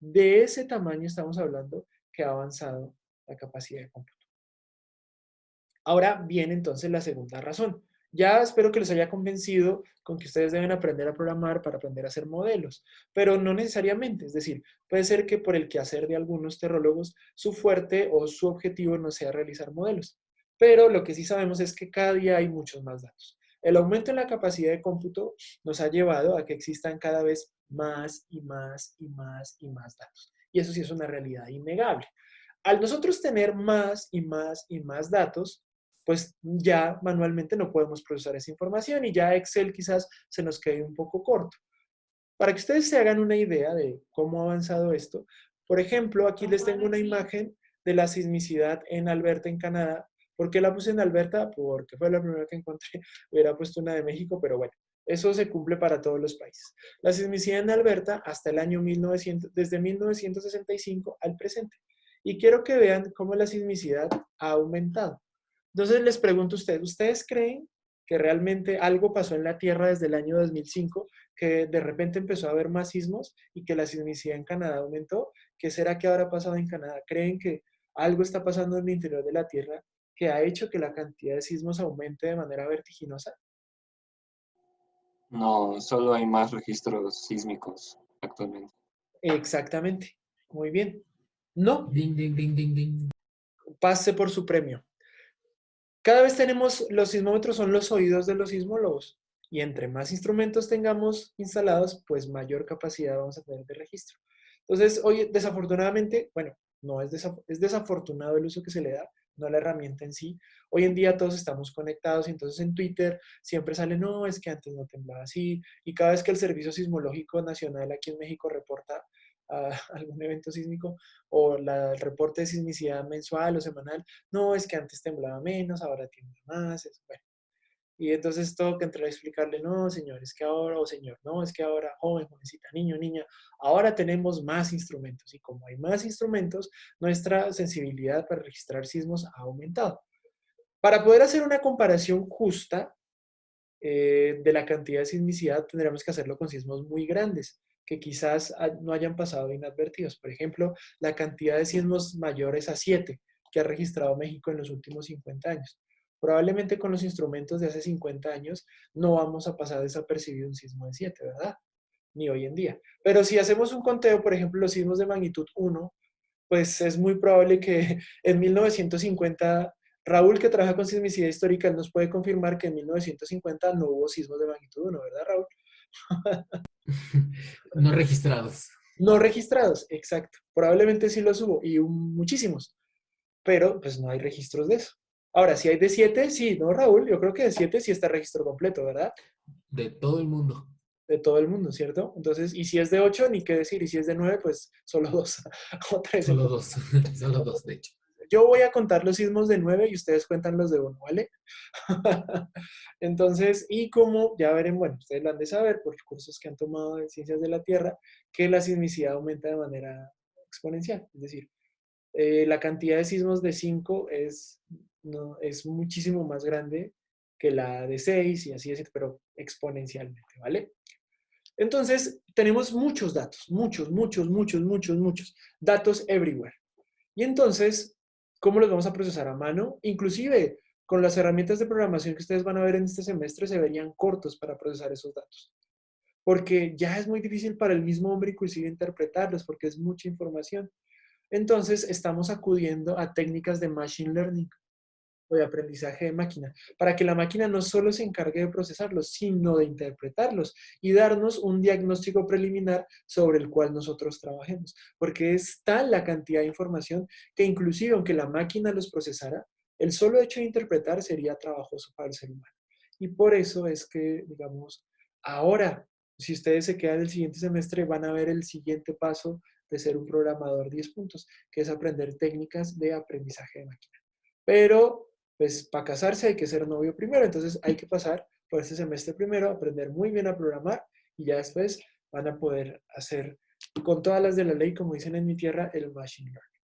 De ese tamaño estamos hablando que ha avanzado la capacidad de cómputo. Ahora viene entonces la segunda razón. Ya espero que les haya convencido con que ustedes deben aprender a programar para aprender a hacer modelos, pero no necesariamente. Es decir, puede ser que por el quehacer de algunos terrólogos, su fuerte o su objetivo no sea realizar modelos. Pero lo que sí sabemos es que cada día hay muchos más datos. El aumento en la capacidad de cómputo nos ha llevado a que existan cada vez más y más y más y más datos. Y eso sí es una realidad innegable. Al nosotros tener más y más y más datos, pues ya manualmente no podemos procesar esa información y ya Excel quizás se nos quede un poco corto. Para que ustedes se hagan una idea de cómo ha avanzado esto, por ejemplo, aquí les tengo una imagen de la sismicidad en Alberta, en Canadá. ¿Por qué la puse en Alberta? Porque fue la primera que encontré. Hubiera puesto una de México, pero bueno, eso se cumple para todos los países. La sismicidad en Alberta hasta el año 1900, desde 1965 al presente. Y quiero que vean cómo la sismicidad ha aumentado. Entonces les pregunto a ustedes, ¿ustedes creen que realmente algo pasó en la Tierra desde el año 2005, que de repente empezó a haber más sismos y que la sismicidad en Canadá aumentó? ¿Qué será que habrá pasado en Canadá? ¿Creen que algo está pasando en el interior de la Tierra que ha hecho que la cantidad de sismos aumente de manera vertiginosa? No, solo hay más registros sísmicos actualmente. Exactamente. Muy bien. No, Ding, ding, ding, ding, ding. pase por su premio. Cada vez tenemos, los sismómetros son los oídos de los sismólogos y entre más instrumentos tengamos instalados, pues mayor capacidad vamos a tener de registro. Entonces, hoy desafortunadamente, bueno, no es, es desafortunado el uso que se le da, no la herramienta en sí. Hoy en día todos estamos conectados y entonces en Twitter siempre sale, no, es que antes no temblaba así. Y cada vez que el Servicio Sismológico Nacional aquí en México reporta algún evento sísmico o el reporte de sismicidad mensual o semanal, no, es que antes temblaba menos, ahora tiembla más, bueno. Y entonces tengo que entrar a explicarle, no, señor, es que ahora, o señor, no, es que ahora, joven, jovencita, niño, niña, ahora tenemos más instrumentos. Y como hay más instrumentos, nuestra sensibilidad para registrar sismos ha aumentado. Para poder hacer una comparación justa de la cantidad de sismicidad, tendríamos que hacerlo con sismos muy grandes, que quizás no hayan pasado inadvertidos. Por ejemplo, la cantidad de sismos mayores a 7 que ha registrado México en los últimos 50 años. Probablemente con los instrumentos de hace 50 años no vamos a pasar desapercibido un sismo de 7, ¿verdad? Ni hoy en día. Pero si hacemos un conteo, por ejemplo, los sismos de magnitud 1, pues es muy probable que en 1950, Raúl, que trabaja con sismicidad histórica, nos puede confirmar que en 1950 no hubo sismos de magnitud 1, ¿verdad, Raúl? No registrados. No registrados, exacto. Probablemente sí los hubo, y muchísimos, pero pues no hay registros de eso. Ahora, si hay de 7, sí, ¿no, Raúl? Yo creo que de 7 sí está el registro completo, ¿verdad? De todo el mundo. De todo el mundo, ¿cierto? Entonces, y si es de 8, ni qué decir, y si es de 9, pues solo 2. O 3. Solo dos. Solo dos, de hecho. Yo voy a contar los sismos de 9 y ustedes cuentan los de 1, ¿vale? Entonces, y como ya verán, bueno, ustedes lo han de saber por cursos que han tomado de Ciencias de la Tierra, que la sismicidad aumenta de manera exponencial. Es decir, la cantidad de sismos de 5 es, no, es muchísimo más grande que la de 6 y así es, pero exponencialmente, ¿vale? Entonces, tenemos muchos datos, muchos datos everywhere. Y entonces, ¿cómo los vamos a procesar a mano? Inclusive, con las herramientas de programación que ustedes van a ver en este semestre, se verían cortos para procesar esos datos. Porque ya es muy difícil para el mismo hombre inclusive interpretarlos, porque es mucha información. Entonces, estamos acudiendo a técnicas de Machine Learning. o de aprendizaje de máquina, para que la máquina no solo se encargue de procesarlos, sino de interpretarlos y darnos un diagnóstico preliminar sobre el cual nosotros trabajemos. Porque es tal la cantidad de información que inclusive aunque la máquina los procesara, el solo hecho de interpretar sería trabajoso para el ser humano. Y por eso es que, digamos, ahora, si ustedes se quedan el siguiente semestre, van a ver el siguiente paso de ser un programador 10 puntos, que es aprender técnicas de aprendizaje de máquina. Pero, pues, para casarse hay que ser novio primero, entonces hay que pasar por este semestre primero, aprender muy bien a programar y ya después van a poder hacer con todas las de la ley, como dicen en mi tierra, el machine learning.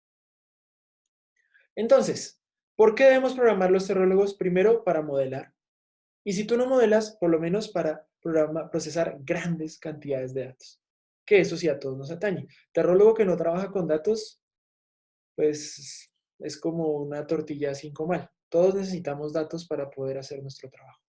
Entonces, ¿por qué debemos programar los terrólogos? Primero, para modelar. Y si tú no modelas, por lo menos para procesar grandes cantidades de datos. Que eso sí a todos nos atañe. Terrólogo que no trabaja con datos, pues es como una tortilla sin comal. Todos necesitamos datos para poder hacer nuestro trabajo.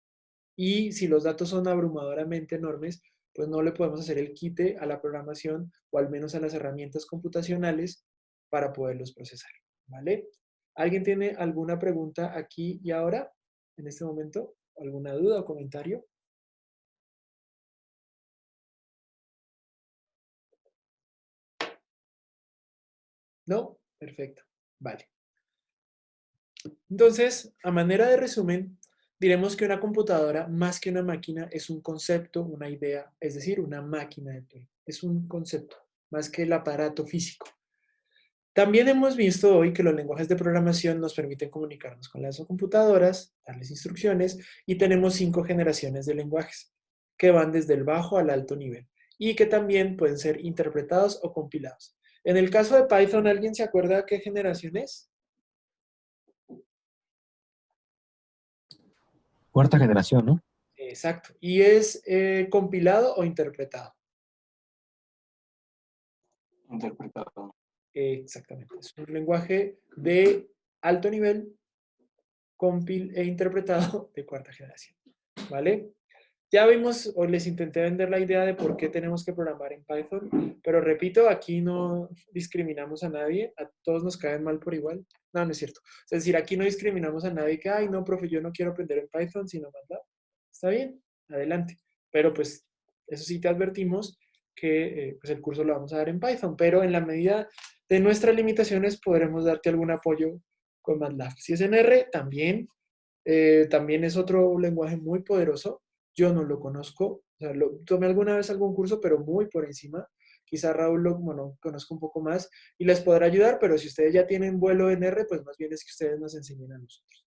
Y si los datos son abrumadoramente enormes, pues no le podemos hacer el quite a la programación o al menos a las herramientas computacionales para poderlos procesar. ¿Vale? ¿Alguien tiene alguna pregunta aquí y ahora, en este momento? ¿Alguna duda o comentario? ¿No? Perfecto. Vale. Entonces, a manera de resumen, diremos que una computadora, más que una máquina, es un concepto, una idea, es decir, una máquina de turing. Es un concepto, más que el aparato físico. También hemos visto hoy que los lenguajes de programación nos permiten comunicarnos con las computadoras, darles instrucciones, y tenemos 5 generaciones de lenguajes, que van desde el bajo al alto nivel, y que también pueden ser interpretados o compilados. En el caso de Python, ¿alguien se acuerda qué generación es? Cuarta generación, ¿no? Exacto. ¿Y es compilado o interpretado? Interpretado. Exactamente. Es un lenguaje de alto nivel, compil e interpretado de cuarta generación. ¿Vale? Ya vimos o les intenté vender la idea de por qué tenemos que programar en Python, pero repito, aquí no discriminamos a nadie, a todos nos caen mal por igual. No, no es cierto. Es decir, aquí no discriminamos a nadie que, ay, no, profe, yo no quiero aprender en Python, sino MATLAB. Está bien, adelante. Pero pues, eso sí te advertimos que pues el curso lo vamos a dar en Python, pero en la medida de nuestras limitaciones podremos darte algún apoyo con MATLAB. Si es en R, también, también es otro lenguaje muy poderoso. Yo no lo conozco, o sea, tomé alguna vez algún curso, pero muy por encima. Quizá Raúl lo conozca un poco más y les podrá ayudar, pero si ustedes ya tienen vuelo en R, pues más bien es que ustedes nos enseñen a nosotros.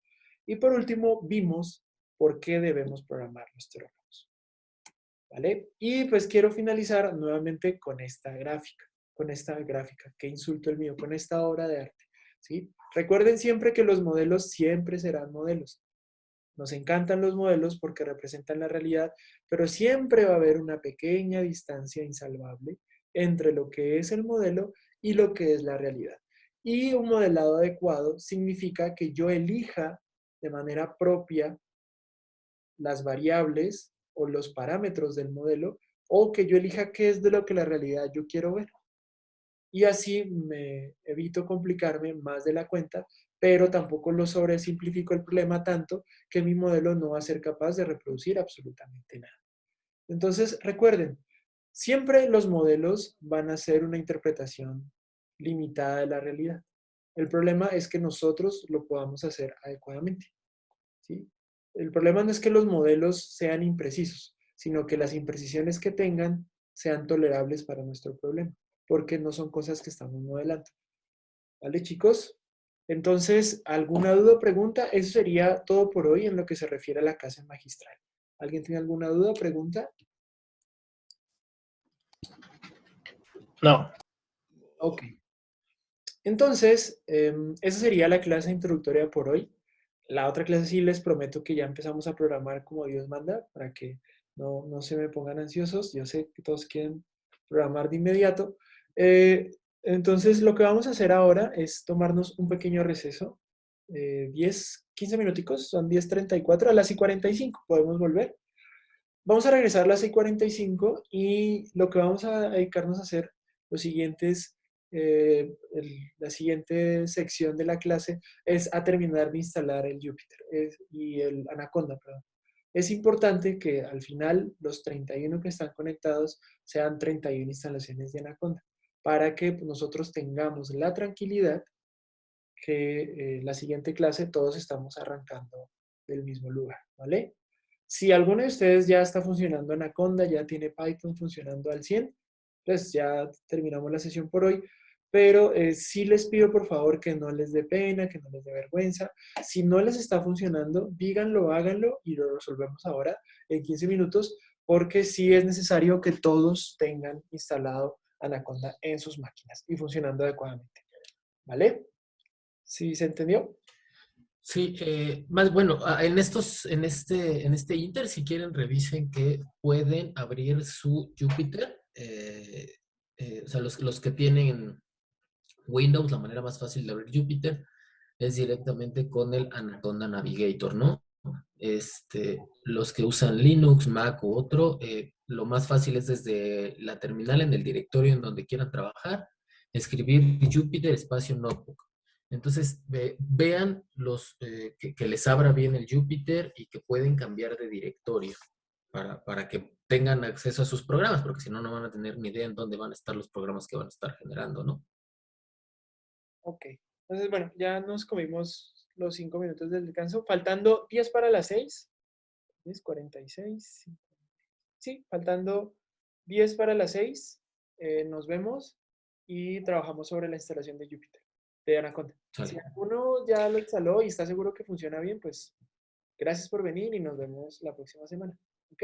Y por último, vimos por qué debemos programar los terrólogos. ¿Vale? Y pues quiero finalizar nuevamente con esta gráfica, qué insulto el mío, con esta obra de arte. ¿Sí? Recuerden siempre que los modelos siempre serán modelos. Nos encantan los modelos porque representan la realidad, pero siempre va a haber una pequeña distancia insalvable entre lo que es el modelo y lo que es la realidad. Y un modelado adecuado significa que yo elija de manera propia las variables o los parámetros del modelo o que yo elija qué es de lo que la realidad yo quiero ver. Y así me evito complicarme más de la cuenta, pero tampoco lo sobresimplifico el problema tanto que mi modelo no va a ser capaz de reproducir absolutamente nada. Entonces, recuerden, siempre los modelos van a ser una interpretación limitada de la realidad. El problema es que nosotros lo podamos hacer adecuadamente. ¿Sí? El problema no es que los modelos sean imprecisos, sino que las imprecisiones que tengan sean tolerables para nuestro problema, porque no son cosas que estamos modelando. ¿Vale, chicos? Entonces, ¿alguna duda o pregunta? Eso sería todo por hoy en lo que se refiere a la clase magistral. ¿Alguien tiene alguna duda o pregunta? No. Ok. Entonces, esa sería la clase introductoria por hoy. La otra clase sí les prometo que ya empezamos a programar como Dios manda, para que no se me pongan ansiosos. Yo sé que todos quieren programar de inmediato. Entonces, lo que vamos a hacer ahora es tomarnos un pequeño receso. 10, 15 minuticos, son 10:34, a las 10:45 podemos volver. Vamos a regresar a las 6:45 y lo que vamos a dedicarnos a hacer los siguientes la siguiente sección de la clase es a terminar de instalar el Jupyter y el Anaconda, perdón. Es importante que al final los 31 que están conectados sean 31 instalaciones de Anaconda para que nosotros tengamos la tranquilidad que la siguiente clase todos estamos arrancando del mismo lugar, ¿vale? Si alguno de ustedes ya está funcionando Anaconda, ya tiene Python funcionando al 100, pues ya terminamos la sesión por hoy. Pero sí les pido por favor que no les dé pena, que no les dé vergüenza. Si no les está funcionando, díganlo, háganlo y lo resolvemos ahora en 15 minutos, porque sí es necesario que todos tengan instalado Anaconda en sus máquinas y funcionando adecuadamente. ¿Vale? ¿Sí se entendió? Sí, más bueno, en este Inter, si quieren, revisen que pueden abrir su Jupyter. O sea, los que tienen Windows, la manera más fácil de abrir Jupyter es directamente con el Anaconda Navigator, ¿no? Los que usan Linux, Mac u otro, lo más fácil es desde la terminal en el directorio en donde quieran trabajar, escribir Jupyter espacio notebook. Entonces, vean que les abra bien el Jupyter y que pueden cambiar de directorio para que tengan acceso a sus programas, porque si no, no van a tener ni idea en dónde van a estar los programas que van a estar generando, ¿no? Ok. Entonces, bueno, ya nos comimos los 5 minutos del descanso. Faltando 10 para las 6. 10:46. Sí, faltando 10 para las 6. Nos vemos y trabajamos sobre la instalación de Jupyter, de Anaconda. Si Sale. alguno ya lo instaló y está seguro que funciona bien, pues gracias por venir y nos vemos la próxima semana. ¿Ok?